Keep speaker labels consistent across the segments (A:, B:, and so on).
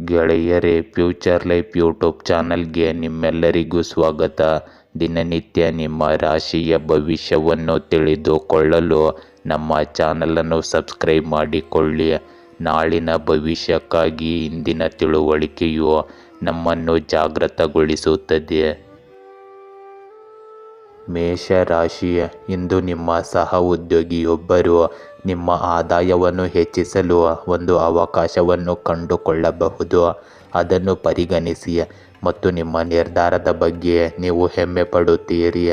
A: ಗೆಳೆಯರೇ, future life YouTube ಚಾನಲ್ಗೆ ನಿಮ್ಮೆಲ್ಲರಿಗೂ ಸ್ವಾಗತ. ದಿನನಿತ್ಯ ನಿಮ್ಮ ರಾಶಿಯ ಭವಿಷ್ಯವನ್ನು ತಿಳಿದುಕೊಳ್ಳಲು ನಮ್ಮ ಚಾನಲನ್ನು ಸಬ್ಸ್ಕ್ರೈಬ್ ಮಾಡಿಕೊಳ್ಳಿ. ನಾಳಿನ ಭವಿಷ್ಯಕ್ಕಾಗಿ ಇಂದಿನ ತಿಳುವಳಿಕೆಯು ನಮ್ಮನ್ನು ಜಾಗೃತಗೊಳಿಸುತ್ತದೆ. ಮೇಷರಾಶಿ, ಇಂದು ನಿಮ್ಮ ಸಹ ಉದ್ಯೋಗಿಯೊಬ್ಬರು ನಿಮ್ಮ ಆದಾಯವನ್ನು ಹೆಚ್ಚಿಸಲು ಒಂದು ಅವಕಾಶವನ್ನು ಕಂಡುಕೊಳ್ಳಬಹುದು. ಅದನ್ನು ಪರಿಗಣಿಸಿ ಮತ್ತು ನಿಮ್ಮ ನಿರ್ಧಾರದ ಬಗ್ಗೆ ನೀವು ಹೆಮ್ಮೆ ಪಡುತ್ತೀರಿ.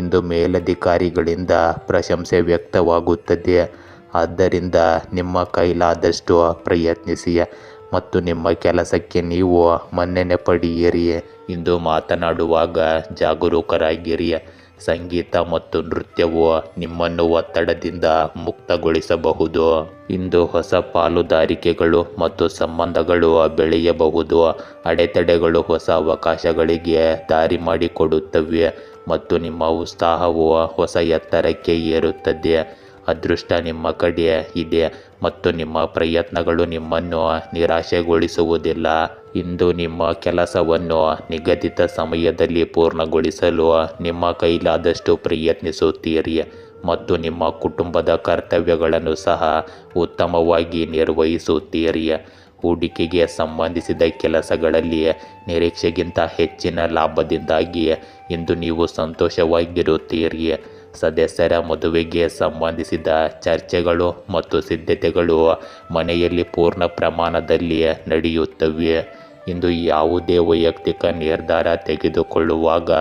A: ಇಂದು ಮೇಲಧಿಕಾರಿಗಳಿಂದ ಪ್ರಶಂಸೆ ವ್ಯಕ್ತವಾಗುತ್ತದೆ. ಆದ್ದರಿಂದ ನಿಮ್ಮ ಕೈಲಾದಷ್ಟು ಪ್ರಯತ್ನಿಸಿ ಮತ್ತು ನಿಮ್ಮ ಕೆಲಸಕ್ಕೆ ನೀವು ಮನ್ನಣೆ ಪಡೆಯಿರಿ. ಇಂದು ಮಾತನಾಡುವಾಗ ಜಾಗರೂಕರಾಗಿರಿ. ಸಂಗೀತ ಮತ್ತು ನೃತ್ಯವು ನಿಮ್ಮನ್ನು ಒತ್ತಡದಿಂದ ಮುಕ್ತಗೊಳಿಸಬಹುದು. ಇಂದು ಹೊಸ ಪಾಲುದಾರಿಕೆಗಳು ಮತ್ತು ಸಂಬಂಧಗಳು ಬೆಳೆಯಬಹುದು. ಅಡೆತಡೆಗಳು ಹೊಸ ಅವಕಾಶಗಳಿಗೆ ದಾರಿ ಮಾಡಿಕೊಡುತ್ತವೆ ಮತ್ತು ನಿಮ್ಮ ಉತ್ಸಾಹವು ಹೊಸ ಎತ್ತರಕ್ಕೆ ಏರುತ್ತದೆ. ಅದೃಷ್ಟ ನಿಮ್ಮ ಕಡೆ ಇದೆ ಮತ್ತು ನಿಮ್ಮ ಪ್ರಯತ್ನಗಳು ನಿಮ್ಮನ್ನು ನಿರಾಶೆಗೊಳಿಸುವುದಿಲ್ಲ. ಇಂದು ನಿಮ್ಮ ಕೆಲಸವನ್ನು ನಿಗದಿತ ಸಮಯದಲ್ಲಿ ಪೂರ್ಣಗೊಳಿಸಲು ನಿಮ್ಮ ಕೈಲಾದಷ್ಟು ಪ್ರಯತ್ನಿಸುತ್ತೀರಿ ಮತ್ತು ನಿಮ್ಮ ಕುಟುಂಬದ ಕರ್ತವ್ಯಗಳನ್ನು ಸಹ ಉತ್ತಮವಾಗಿ ನಿರ್ವಹಿಸುತ್ತೀರಿ. ಹೂಡಿಕೆಗೆ ಸಂಬಂಧಿಸಿದ ಕೆಲಸಗಳಲ್ಲಿ ನಿರೀಕ್ಷೆಗಿಂತ ಹೆಚ್ಚಿನ ಲಾಭದಿಂದಾಗಿ ಇಂದು ನೀವು ಸಂತೋಷವಾಗಿರುತ್ತೀರಿ. ಸದಸ್ಯರ ಮದುವೆಗೆ ಸಂಬಂಧಿಸಿದ ಚರ್ಚೆಗಳು ಮತ್ತು ಸಿದ್ಧತೆಗಳು ಮನೆಯಲ್ಲಿ ಪೂರ್ಣ ಪ್ರಮಾಣದಲ್ಲಿ ನಡೆಯುತ್ತವೆ. ಇಂದು ಯಾವುದೇ ವೈಯಕ್ತಿಕ ನಿರ್ಧಾರ ತೆಗೆದುಕೊಳ್ಳುವಾಗ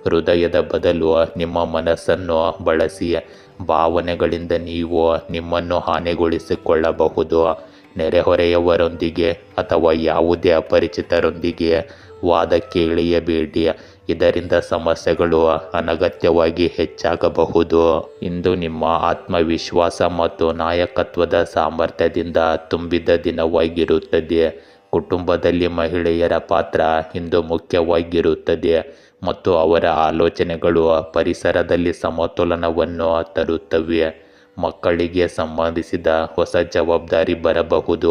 A: ಹೃದಯದ ಬದಲು ನಿಮ್ಮ ಮನಸ್ಸನ್ನು ಬಳಸಿ. ಭಾವನೆಗಳಿಂದ ನೀವು ನಿಮ್ಮನ್ನು ಹಾನಿಗೊಳಿಸಿಕೊಳ್ಳಬಹುದು. ನೆರೆಹೊರೆಯವರೊಂದಿಗೆ ಅಥವಾ ಯಾವುದೇ ಅಪರಿಚಿತರೊಂದಿಗೆ ವಾದಕ್ಕೆ ಇಳಿಯಬೇಡಿ. ಇದರಿಂದ ಸಮಸ್ಯೆಗಳು ಅನಗತ್ಯವಾಗಿ ಹೆಚ್ಚಾಗಬಹುದು. ಇಂದು ನಿಮ್ಮ ಆತ್ಮವಿಶ್ವಾಸ ಮತ್ತು ನಾಯಕತ್ವದ ಸಾಮರ್ಥ್ಯದಿಂದ ತುಂಬಿದ ದಿನವಾಗಿರುತ್ತದೆ. ಕುಟುಂಬದಲ್ಲಿ ಮಹಿಳೆಯರ ಪಾತ್ರ ಇಂದು ಮುಖ್ಯವಾಗಿರುತ್ತದೆ ಮತ್ತು ಅವರ ಆಲೋಚನೆಗಳು ಪರಿಸರದಲ್ಲಿ ಸಮತೋಲನವನ್ನು ತರುತ್ತವೆ. ಮಕ್ಕಳಿಗೆ ಸಂಬಂಧಿಸಿದ ಹೊಸ ಜವಾಬ್ದಾರಿ ಬರಬಹುದು.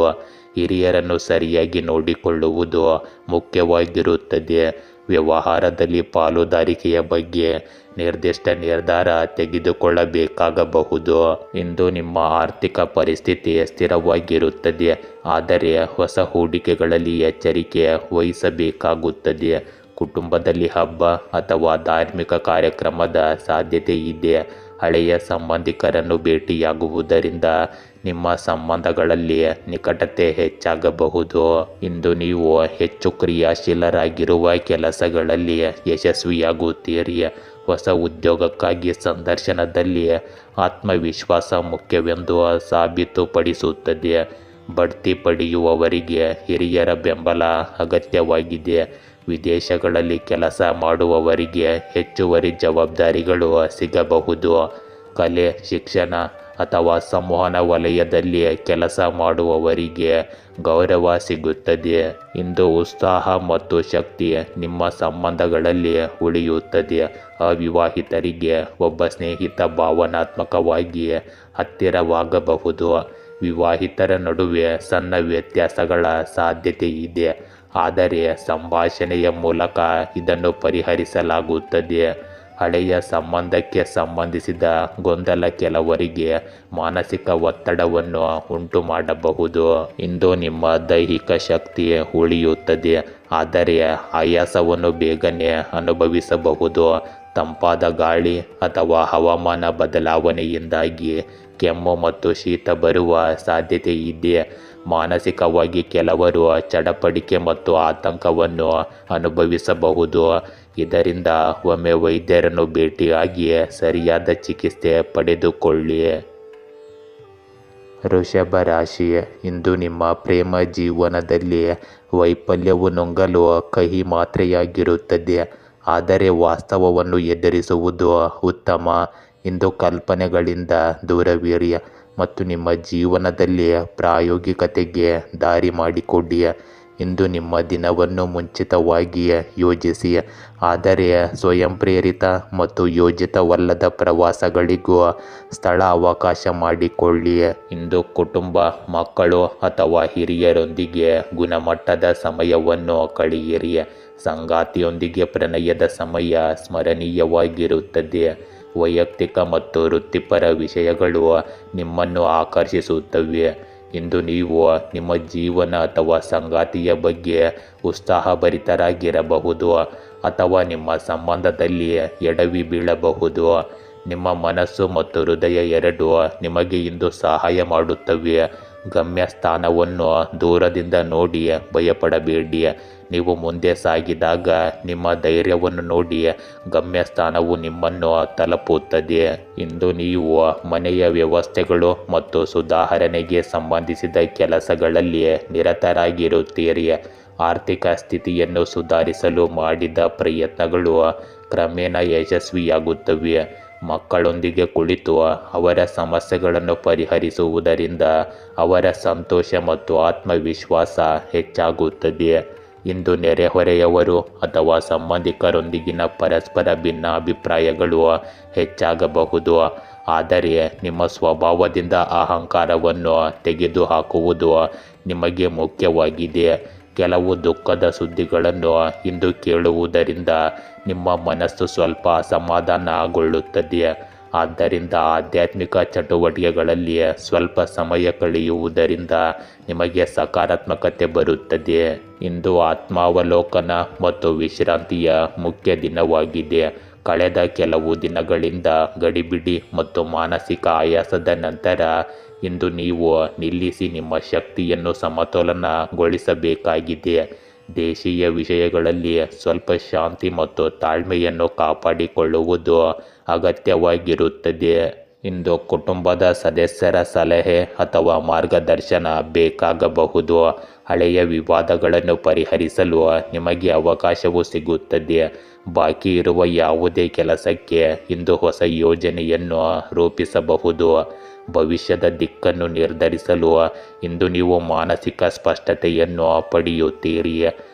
A: ಹಿರಿಯರನ್ನು ಸರಿಯಾಗಿ ನೋಡಿಕೊಳ್ಳುವುದು ಮುಖ್ಯವಾಗಿರುತ್ತದೆ. ವ್ಯವಹಾರದಲ್ಲಿ ಪಾಲುದಾರಿಕೆಯ ಬಗ್ಗೆ ನಿರ್ದಿಷ್ಟ ನಿರ್ಧಾರ ತೆಗೆದುಕೊಳ್ಳಬೇಕಾಗಬಹುದು. ಇಂದು ನಿಮ್ಮ ಆರ್ಥಿಕ ಪರಿಸ್ಥಿತಿ ಸ್ಥಿರವಾಗಿರುತ್ತದೆ, ಆದರೆ ಹೊಸ ಹೂಡಿಕೆಗಳಲ್ಲಿ ಎಚ್ಚರಿಕೆ ವಹಿಸಬೇಕಾಗುತ್ತದೆ. ಕುಟುಂಬದಲ್ಲಿ ಹಬ್ಬ ಅಥವಾ ಧಾರ್ಮಿಕ ಕಾರ್ಯಕ್ರಮದ ಸಾಧ್ಯತೆ ಇದೆ. ಹಳೆಯ ಸಂಬಂಧಿಕರನ್ನು ಭೇಟಿಯಾಗುವುದರಿಂದ ನಿಮ್ಮ ಸಂಬಂಧಗಳಲ್ಲಿ ನಿಕಟತೆ ಹೆಚ್ಚಾಗಬಹುದು. ಇಂದು ನೀವು ಹೆಚ್ಚು ಕ್ರಿಯಾಶೀಲರಾಗಿರುವ ಕೆಲಸಗಳಲ್ಲಿ ಯಶಸ್ವಿಯಾಗುತ್ತೀರಿ. ಹೊಸ ಉದ್ಯೋಗಕ್ಕಾಗಿ ಸಂದರ್ಶನದಲ್ಲಿ ಆತ್ಮವಿಶ್ವಾಸ ಮುಖ್ಯವೆಂದು ಸಾಬೀತುಪಡಿಸುತ್ತದೆ. ಬಡ್ತಿ ಪಡೆಯುವವರಿಗೆ ಹಿರಿಯರ ಬೆಂಬಲ ಅಗತ್ಯವಾಗಿದೆ. ವಿದೇಶಗಳಲ್ಲಿ ಕೆಲಸ ಮಾಡುವವರಿಗೆ ಹೆಚ್ಚುವರಿ ಜವಾಬ್ದಾರಿಗಳು ಸಿಗಬಹುದು. ಕಲೆ, ಶಿಕ್ಷಣ ಅಥವಾ ಸಂವಹನ ವಲಯದಲ್ಲಿ ಕೆಲಸ ಮಾಡುವವರಿಗೆ ಗೌರವ ಸಿಗುತ್ತದೆ. ಇಂದು ಉತ್ಸಾಹ ಮತ್ತು ಶಕ್ತಿ ನಿಮ್ಮ ಸಂಬಂಧಗಳಲ್ಲಿ ಉಳಿಯುತ್ತದೆ. ಅವಿವಾಹಿತರಿಗೆ ಒಬ್ಬ ಸ್ನೇಹಿತ ಭಾವನಾತ್ಮಕವಾಗಿ ಹತ್ತಿರವಾಗಬಹುದು. ವಿವಾಹಿತರ ನಡುವೆ ಸಣ್ಣ ವ್ಯತ್ಯಾಸಗಳ ಸಾಧ್ಯತೆ ಇದೆ, ಆದರೆ ಸಂಭಾಷಣೆಯ ಮೂಲಕ ಇದನ್ನು ಪರಿಹರಿಸಲಾಗುತ್ತದೆ. ಹಳೆಯ ಸಂಬಂಧಕ್ಕೆ ಸಂಬಂಧಿಸಿದ ಗೊಂದಲ ಕೆಲವರಿಗೆ ಮಾನಸಿಕ ಒತ್ತಡವನ್ನು ಉಂಟು ಮಾಡಬಹುದು. ಇಂದು ನಿಮ್ಮ ದೈಹಿಕ ಶಕ್ತಿ ಉಳಿಯುತ್ತದೆ, ಆದರೆ ಆಯಾಸವನ್ನು ಬೇಗನೆ ಅನುಭವಿಸಬಹುದು. ತಂಪಾದ ಗಾಳಿ ಅಥವಾ ಹವಾಮಾನ ಬದಲಾವಣೆಯಿಂದಾಗಿ ಕೆಮ್ಮು ಮತ್ತು ಶೀತ ಬರುವ ಸಾಧ್ಯತೆ ಇದೆ. ಮಾನಸಿಕವಾಗಿ ಕೆಲವರು ಚಡಪಡಿಕೆ ಮತ್ತು ಆತಂಕವನ್ನು ಅನುಭವಿಸಬಹುದು. ಇದರಿಂದ ಒಮ್ಮೆ ವೈದ್ಯರನ್ನು ಭೇಟಿಯಾಗಿ ಸರಿಯಾದ ಚಿಕಿತ್ಸೆ ಪಡೆದುಕೊಳ್ಳಿ. ವೃಷಭ ರಾಶಿ, ಇಂದು ನಿಮ್ಮ ಪ್ರೇಮ ಜೀವನದಲ್ಲಿ ವೈಫಲ್ಯವು ನುಂಗಲು ಕಹಿ ಮಾತ್ರೆಯಾಗಿರುತ್ತದೆ, ಆದರೆ ವಾಸ್ತವವನ್ನು ಎದುರಿಸುವುದು ಉತ್ತಮ. ಇಂದು ಕಲ್ಪನೆಗಳಿಂದ ದೂರವಿರಿ ಮತ್ತು ನಿಮ್ಮ ಜೀವನದಲ್ಲಿ ಪ್ರಾಯೋಗಿಕತೆಗೆ ದಾರಿ ಮಾಡಿಕೊಡಿ. ಇಂದು ನಿಮ್ಮ ದಿನವನ್ನು ಮುಂಚಿತವಾಗಿಯೇ ಯೋಜಿಸಿ. ಆದರೆ ಸ್ವಯಂ ಪ್ರೇರಿತ ಮತ್ತು ಯೋಜಿತವಲ್ಲದ ಪ್ರವಾಸಗಳಿಗೂ ಸ್ಥಳ ಅವಕಾಶ ಮಾಡಿಕೊಳ್ಳಿ. ಇಂದು ಕುಟುಂಬ, ಮಕ್ಕಳು ಅಥವಾ ಹಿರಿಯರೊಂದಿಗೆ ಗುಣಮಟ್ಟದ ಸಮಯವನ್ನು ಕಳೆಯಿರಿ. ಸಂಗಾತಿಯೊಂದಿಗೆ ಪ್ರಣಯದ ಸಮಯ ಸ್ಮರಣೀಯವಾಗಿರುತ್ತದೆ. ವೈಯಕ್ತಿಕ ಮತ್ತು ವೃತ್ತಿಪರ ವಿಷಯಗಳು ನಿಮ್ಮನ್ನು ಆಕರ್ಷಿಸುತ್ತವೆ. ಇಂದು ನೀವು ನಿಮ್ಮ ಜೀವನ ಅಥವಾ ಸಂಗಾತಿಯ ಬಗ್ಗೆ ಉತ್ಸಾಹಭರಿತರಾಗಿರಬಹುದು ಅಥವಾ ನಿಮ್ಮ ಸಂಬಂಧದಲ್ಲಿ ಎಡವಿ ಬೀಳಬಹುದು. ನಿಮ್ಮ ಮನಸ್ಸು ಮತ್ತು ಹೃದಯ ಎರಡೂ ನಿಮಗೆ ಇಂದು ಸಹಾಯ ಮಾಡುತ್ತವೆ. ಗಮ್ಯಸ್ಥಾನವನ್ನು ದೂರದಿಂದ ನೋಡಿ ಭಯಪಡಬೇಡಿ. ನೀವು ಮುಂದೆ ಸಾಗಿದಾಗ ನಿಮ್ಮ ಧೈರ್ಯವನ್ನು ನೋಡಿ ಗಮ್ಯಸ್ಥಾನವು ನಿಮ್ಮನ್ನು ತಲುಪುತ್ತದೆ. ಇಂದು ನೀವು ಮನೆಯ ವ್ಯವಸ್ಥೆಗಳು ಮತ್ತು ಸುಧಾರಣೆಗೆ ಸಂಬಂಧಿಸಿದ ಕೆಲಸಗಳಲ್ಲಿ ನಿರತರಾಗಿರುತ್ತೀರಿ. ಆರ್ಥಿಕ ಸ್ಥಿತಿಯನ್ನು ಸುಧಾರಿಸಲು ಮಾಡಿದ ಪ್ರಯತ್ನಗಳು ಕ್ರಮೇಣ ಯಶಸ್ವಿಯಾಗುತ್ತವೆ. ಮಕ್ಕಳೊಂದಿಗೆ ಕುಳಿತು ಅವರ ಸಮಸ್ಯೆಗಳನ್ನು ಪರಿಹರಿಸುವುದರಿಂದ ಅವರ ಸಂತೋಷ ಮತ್ತು ಆತ್ಮವಿಶ್ವಾಸ ಹೆಚ್ಚಾಗುತ್ತದೆ. ಇಂದು ನೆರೆಹೊರೆಯವರು ಅಥವಾ ಸಂಬಂಧಿಕರೊಂದಿಗಿನ ಪರಸ್ಪರ ಭಿನ್ನಾಭಿಪ್ರಾಯಗಳು ಹೆಚ್ಚಾಗಬಹುದು. ಆದರೆ ನಿಮ್ಮ ಸ್ವಭಾವದಿಂದ ಅಹಂಕಾರವನ್ನು ತೆಗೆದುಹಾಕುವುದು ನಿಮಗೆ ಮುಖ್ಯವಾಗಿದೆ. ಕೆಲವು ದುಃಖದ ಸುದ್ದಿಗಳನ್ನು ಇಂದು ಕೇಳುವುದರಿಂದ ನಿಮ್ಮ ಮನಸ್ಸು ಸ್ವಲ್ಪ ಅಸಮಾಧಾನಗೊಳ್ಳುತ್ತದೆ. ಆದ್ದರಿಂದ ಆಧ್ಯಾತ್ಮಿಕ ಚಟುವಟಿಕೆಗಳಲ್ಲಿ ಸ್ವಲ್ಪ ಸಮಯ ಕಳೆಯುವುದರಿಂದ ನಿಮಗೆ ಸಕಾರಾತ್ಮಕತೆ ಬರುತ್ತದೆ. ಇಂದು ಆತ್ಮಾವಲೋಕನ ಮತ್ತು ವಿಶ್ರಾಂತಿಯ ಮುಖ್ಯ ದಿನವಾಗಿದೆ. ಕಳೆದ ಕೆಲವು ದಿನಗಳಿಂದ ಗಡಿಬಿಡಿ ಮತ್ತು ಮಾನಸಿಕ ಆಯಾಸದ ನಂತರ ಇಂದು ನೀವು ನಿಲ್ಲಿಸಿ ನಿಮ್ಮ ಶಕ್ತಿಯನ್ನು ಸಮತೋಲನಗೊಳಿಸಬೇಕಾಗಿದೆ. ದೇಶೀಯ ವಿಷಯಗಳಲ್ಲಿ ಸ್ವಲ್ಪ ಶಾಂತಿ ಮತ್ತು ತಾಳ್ಮೆಯನ್ನು ಕಾಪಾಡಿಕೊಳ್ಳುವುದು ಅಗತ್ಯವಾಗಿರುತ್ತದೆ. ಇಂದು ಕುಟುಂಬದ ಸದಸ್ಯರ ಸಲಹೆ ಅಥವಾ ಮಾರ್ಗದರ್ಶನ ಬೇಕಾಗಬಹುದು. ಹಳೆಯ ವಿವಾದಗಳನ್ನು ಪರಿಹರಿಸಲು ನಿಮಗೆ ಅವಕಾಶವೂ ಸಿಗುತ್ತದೆ. ಬಾಕಿ ಇರುವ ಯಾವುದೇ ಕೆಲಸಕ್ಕೆ ಇಂದು ಹೊಸ ಯೋಜನೆಯನ್ನು ರೂಪಿಸಬಹುದು. ಭವಿಷ್ಯದ ದಿಕ್ಕನ್ನು ನಿರ್ಧರಿಸಲು ಇಂದು ನೀವು ಮಾನಸಿಕ ಸ್ಪಷ್ಟತೆಯನ್ನು ಪಡೆಯುತ್ತೀರಿ.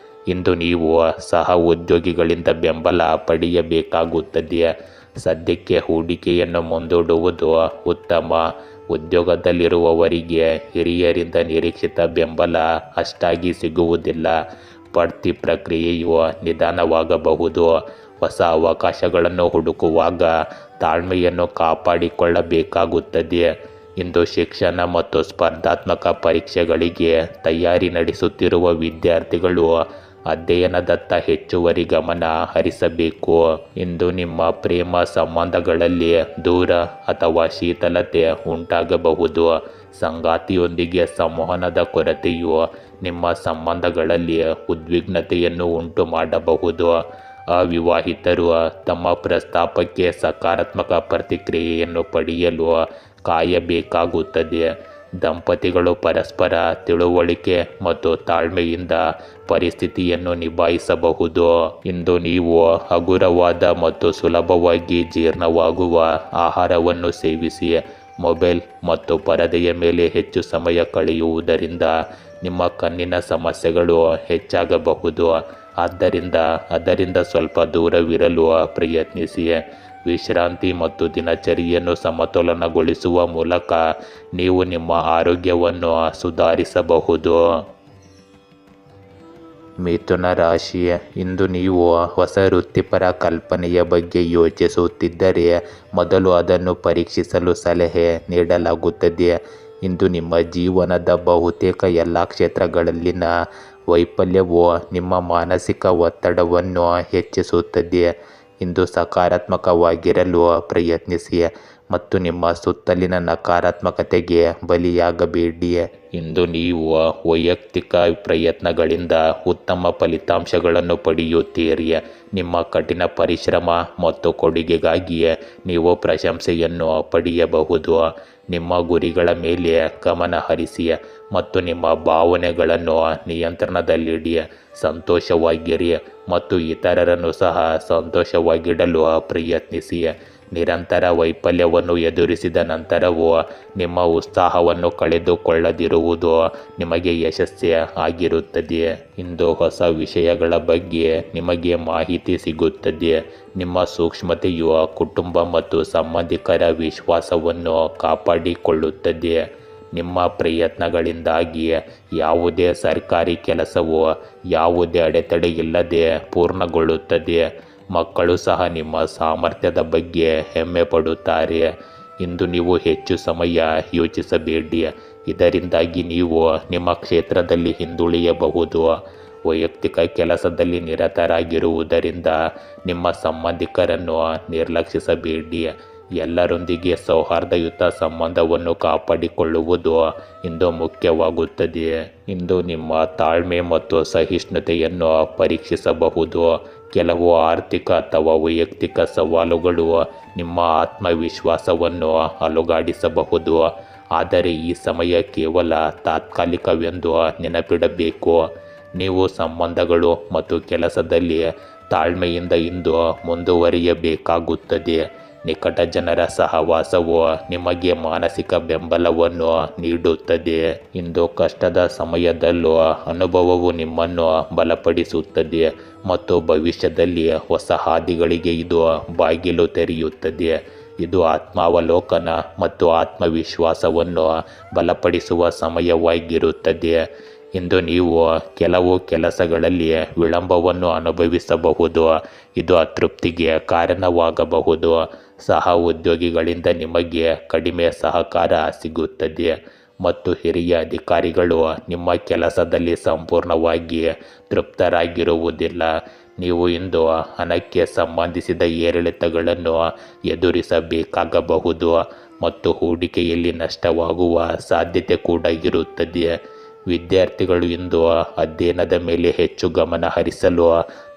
A: ಇಂದು ನೀವು ಸಹ ಉದ್ಯೋಗಿಗಳಿಂದ ಬೆಂಬಲ ಪಡೆಯಬೇಕಾಗುತ್ತದೆ. ಸದ್ಯಕ್ಕೆ ಹೂಡಿಕೆಯನ್ನು ಮುಂದೂಡುವುದು ಉತ್ತಮ. ಉದ್ಯೋಗದಲ್ಲಿರುವವರಿಗೆ ಹಿರಿಯರಿಂದ ನಿರೀಕ್ಷಿತ ಬೆಂಬಲ ಅಷ್ಟಾಗಿ ಸಿಗುವುದಿಲ್ಲ. ಬಡ್ತಿ ಪ್ರಕ್ರಿಯೆಯು ನಿಧಾನವಾಗಬಹುದು. ಹೊಸ ಅವಕಾಶಗಳನ್ನು ಹುಡುಕುವಾಗ ತಾಳ್ಮೆಯನ್ನು ಕಾಪಾಡಿಕೊಳ್ಳಬೇಕಾಗುತ್ತದೆ. ಇಂದು ಶಿಕ್ಷಣ ಮತ್ತು ಸ್ಪರ್ಧಾತ್ಮಕ ಪರೀಕ್ಷೆಗಳಿಗೆ ತಯಾರಿ ನಡೆಸುತ್ತಿರುವ ವಿದ್ಯಾರ್ಥಿಗಳು ಅಧ್ಯಯನದತ್ತ ಹೆಚ್ಚುವರಿ ಗಮನ ಹರಿಸಬೇಕು. ಇಂದು ನಿಮ್ಮ ಪ್ರೇಮ ಸಂಬಂಧಗಳಲ್ಲಿ ದೂರ ಅಥವಾ ಶೀತಲತೆ ಉಂಟಾಗಬಹುದು. ಸಂಗಾತಿಯೊಂದಿಗೆ ಸಂವಹನದ ಕೊರತೆಯು ನಿಮ್ಮ ಸಂಬಂಧಗಳಲ್ಲಿ ಉದ್ವಿಗ್ನತೆಯನ್ನು ಉಂಟು ಮಾಡಬಹುದು. ಅವಿವಾಹಿತರು ತಮ್ಮ ಪ್ರಸ್ತಾಪಕ್ಕೆ ಸಕಾರಾತ್ಮಕ ಪ್ರತಿಕ್ರಿಯೆಯನ್ನು ಪಡೆಯಲು ಕಾಯಬೇಕಾಗುತ್ತದೆ. ದಂಪತಿಗಳು ಪರಸ್ಪರ ತಿಳುವಳಿಕೆ ಮತ್ತು ತಾಳ್ಮೆಯಿಂದ ಪರಿಸ್ಥಿತಿಯನ್ನು ನಿಭಾಯಿಸಬಹುದು. ಇಂದು ನೀವು ಹಗುರವಾದ ಮತ್ತು ಸುಲಭವಾಗಿ ಜೀರ್ಣವಾಗುವ ಆಹಾರವನ್ನು ಸೇವಿಸಿ. ಮೊಬೈಲ್ ಮತ್ತು ಪರದೆಯ ಮೇಲೆ ಹೆಚ್ಚು ಸಮಯ ಕಳೆಯುವುದರಿಂದ ನಿಮ್ಮ ಕಣ್ಣಿನ ಸಮಸ್ಯೆಗಳು ಹೆಚ್ಚಾಗಬಹುದು. ಆದ್ದರಿಂದ ಅದರಿಂದ ಸ್ವಲ್ಪ ದೂರವಿರಲು ಪ್ರಯತ್ನಿಸಿ. ವಿಶ್ರಾಂತಿ ಮತ್ತು ದಿನಚರಿಯನ್ನು ಸಮತೋಲನಗೊಳಿಸುವ ಮೂಲಕ ನೀವು ನಿಮ್ಮ ಆರೋಗ್ಯವನ್ನು ಸುಧಾರಿಸಬಹುದು. ಮಿಥುನ ರಾಶಿ, ಇಂದು ನೀವು ಹೊಸ ವೃತ್ತಿಪರ ಕಲ್ಪನೆಯ ಬಗ್ಗೆ ಯೋಚಿಸುತ್ತಿದ್ದರೆ ಮೊದಲು ಅದನ್ನು ಪರೀಕ್ಷಿಸಲು ಸಲಹೆ ನೀಡಲಾಗುತ್ತದೆ. ಇಂದು ನಿಮ್ಮ ಜೀವನದ ಬಹುತೇಕ ಎಲ್ಲ ಕ್ಷೇತ್ರಗಳಲ್ಲಿನ ವೈಫಲ್ಯವು ನಿಮ್ಮ ಮಾನಸಿಕ ಒತ್ತಡವನ್ನು ಹೆಚ್ಚಿಸುತ್ತದೆ. ಇಂದು ಸಕಾರಾತ್ಮಕವಾಗಿರಲು ಪ್ರಯತ್ನಿಸಿ ಮತ್ತು ನಿಮ್ಮ ಸುತ್ತಲಿನ ನಕಾರಾತ್ಮಕತೆಗೆ ಬಲಿಯಾಗಬೇಡಿ. ಇಂದು ನೀವು ವೈಯಕ್ತಿಕ ಪ್ರಯತ್ನಗಳಿಂದ ಉತ್ತಮ ಫಲಿತಾಂಶಗಳನ್ನು ಪಡೆಯುತ್ತೀರಿ. ನಿಮ್ಮ ಕಠಿಣ ಪರಿಶ್ರಮ ಮತ್ತು ಕೊಡುಗೆಗಾಗಿ ನೀವು ಪ್ರಶಂಸೆಯನ್ನು ಪಡೆಯಬಹುದು. ನಿಮ್ಮ ಗುರಿಗಳ ಮೇಲೆ ಗಮನ ಹರಿಸಿ ಮತ್ತು ನಿಮ್ಮ ಭಾವನೆಗಳನ್ನು ನಿಯಂತ್ರಣದಲ್ಲಿಡಿ. ಸಂತೋಷವಾಗಿರಿ ಮತ್ತು ಇತರರನ್ನು ಸಹ ಸಂತೋಷವಾಗಿಡಲು ಪ್ರಯತ್ನಿಸಿ. ನಿರಂತರ ವೈಫಲ್ಯವನ್ನು ಎದುರಿಸಿದ ನಂತರವೂ ನಿಮ್ಮ ಉತ್ಸಾಹವನ್ನು ಕಳೆದುಕೊಳ್ಳದಿರುವುದು ನಿಮಗೆ ಯಶಸ್ಸೇ ಆಗಿರುತ್ತದೆ. ಇಂದು ಹೊಸ ವಿಷಯಗಳ ಬಗ್ಗೆ ನಿಮಗೆ ಮಾಹಿತಿ ಸಿಗುತ್ತದೆ. ನಿಮ್ಮ ಸೂಕ್ಷ್ಮತೆಯು ಕುಟುಂಬ ಮತ್ತು ಸಂಬಂಧಿಕರ ವಿಶ್ವಾಸವನ್ನು ಕಾಪಾಡಿಕೊಳ್ಳುತ್ತದೆ. ನಿಮ್ಮ ಪ್ರಯತ್ನಗಳಿಂದಾಗಿ ಯಾವುದೇ ಸರ್ಕಾರಿ ಕೆಲಸವು ಯಾವುದೇ ಅಡೆತಡೆಯಿಲ್ಲದೆ ಪೂರ್ಣಗೊಳ್ಳುತ್ತದೆ. ಮಕ್ಕಳು ಸಹ ನಿಮ್ಮ ಸಾಮರ್ಥ್ಯದ ಬಗ್ಗೆ ಹೆಮ್ಮೆ ಪಡುತ್ತಾರೆ. ಇಂದು ನೀವು ಹೆಚ್ಚು ಸಮಯ ಯೋಚಿಸಬೇಡಿ, ಇದರಿಂದಾಗಿ ನೀವು ನಿಮ್ಮ ಕ್ಷೇತ್ರದಲ್ಲಿ ಹಿಂದುಳಿಯಬಹುದು. ವೈಯಕ್ತಿಕ ಕೆಲಸದಲ್ಲಿ ನಿರತರಾಗಿರುವುದರಿಂದ ನಿಮ್ಮ ಸಂಬಂಧಿಕರನ್ನು ನಿರ್ಲಕ್ಷಿಸಬೇಡಿ. ಎಲ್ಲರೊಂದಿಗೆ ಸೌಹಾರ್ದಯುತ ಸಂಬಂಧವನ್ನು ಕಾಪಾಡಿಕೊಳ್ಳುವುದು ಇಂದು ಮುಖ್ಯವಾಗುತ್ತದೆ. ಇಂದು ನಿಮ್ಮ ತಾಳ್ಮೆ ಮತ್ತು ಸಹಿಷ್ಣುತೆಯನ್ನು ಪರೀಕ್ಷಿಸಬಹುದು. ಕೆಲವು ಆರ್ಥಿಕ ಅಥವಾ ವೈಯಕ್ತಿಕ ಸವಾಲುಗಳು ನಿಮ್ಮ ಆತ್ಮವಿಶ್ವಾಸವನ್ನು ಅಲುಗಾಡಿಸಬಹುದು. ಆದರೆ ಈ ಸಮಯ ಕೇವಲ ತಾತ್ಕಾಲಿಕವೆಂದು ನೆನಪಿಡಬೇಕು. ನೀವು ಸಂಬಂಧಗಳು ಮತ್ತು ಕೆಲಸದಲ್ಲಿ ತಾಳ್ಮೆಯಿಂದ ಇಂದು ಮುಂದುವರಿಯಬೇಕಾಗುತ್ತದೆ. ನಿಕಟ ಜನರ ಸಹವಾಸವು ನಿಮಗೆ ಮಾನಸಿಕ ಬೆಂಬಲವನ್ನು ನೀಡುತ್ತದೆ. ಇಂದು ಕಷ್ಟದ ಸಮಯದಲ್ಲೂ ಅನುಭವವು ನಿಮ್ಮನ್ನು ಬಲಪಡಿಸುತ್ತದೆ ಮತ್ತು ಭವಿಷ್ಯದಲ್ಲಿ ಹೊಸ ಹಾದಿಗಳಿಗೆ ಇದು ಬಾಗಿಲು ತೆರೆಯುತ್ತದೆ. ಇದು ಆತ್ಮಾವಲೋಕನ ಮತ್ತು ಆತ್ಮವಿಶ್ವಾಸವನ್ನು ಬಲಪಡಿಸುವ ಸಮಯವಾಗಿರುತ್ತದೆ. ಇಂದು ನೀವು ಕೆಲವು ಕೆಲಸಗಳಲ್ಲಿ ವಿಳಂಬವನ್ನು ಅನುಭವಿಸಬಹುದು. ಇದು ಅತೃಪ್ತಿಗೆ ಕಾರಣವಾಗಬಹುದು. ಸಹ ಉದ್ಯೋಗಿಗಳಿಂದ ನಿಮಗೆ ಕಡಿಮೆ ಸಹಕಾರ ಸಿಗುತ್ತದೆ ಮತ್ತು ಹಿರಿಯ ಅಧಿಕಾರಿಗಳು ನಿಮ್ಮ ಕೆಲಸದಲ್ಲಿ ಸಂಪೂರ್ಣವಾಗಿ ತೃಪ್ತರಾಗಿರುವುದಿಲ್ಲ. ನೀವು ಇಂದು ಹಣಕ್ಕೆ ಸಂಬಂಧಿಸಿದ ಏರಿಳಿತಗಳನ್ನು ಎದುರಿಸಬೇಕಾಗಬಹುದು ಮತ್ತು ಹೂಡಿಕೆಯಲ್ಲಿ ನಷ್ಟವಾಗುವ ಸಾಧ್ಯತೆ ಕೂಡ ಇರುತ್ತದೆ. ವಿದ್ಯಾರ್ಥಿಗಳು ಇಂದು ಅಧ್ಯಯನದ ಮೇಲೆ ಹೆಚ್ಚು ಗಮನ ಹರಿಸಲು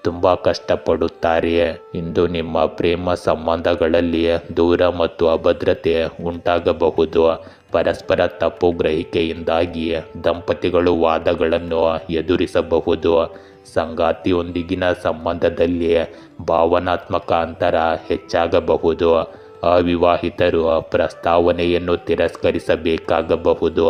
A: ತುಂಬ ಕಷ್ಟಪಡುತ್ತಾರೆ. ಇಂದು ನಿಮ್ಮ ಪ್ರೇಮ ಸಂಬಂಧಗಳಲ್ಲಿ ದೂರ ಮತ್ತು ಅಭದ್ರತೆ ಉಂಟಾಗಬಹುದು. ಪರಸ್ಪರ ತಪ್ಪು ಗ್ರಹಿಕೆಯಿಂದಾಗಿ ದಂಪತಿಗಳು ವಾದಗಳನ್ನು ಎದುರಿಸಬಹುದು. ಸಂಗಾತಿಯೊಂದಿಗಿನ ಸಂಬಂಧದಲ್ಲಿ ಭಾವನಾತ್ಮಕ ಅಂತರ ಹೆಚ್ಚಾಗಬಹುದು. ಅವಿವಾಹಿತರು ಪ್ರಸ್ತಾವನೆಯನ್ನು ತಿರಸ್ಕರಿಸಬೇಕಾಗಬಹುದು.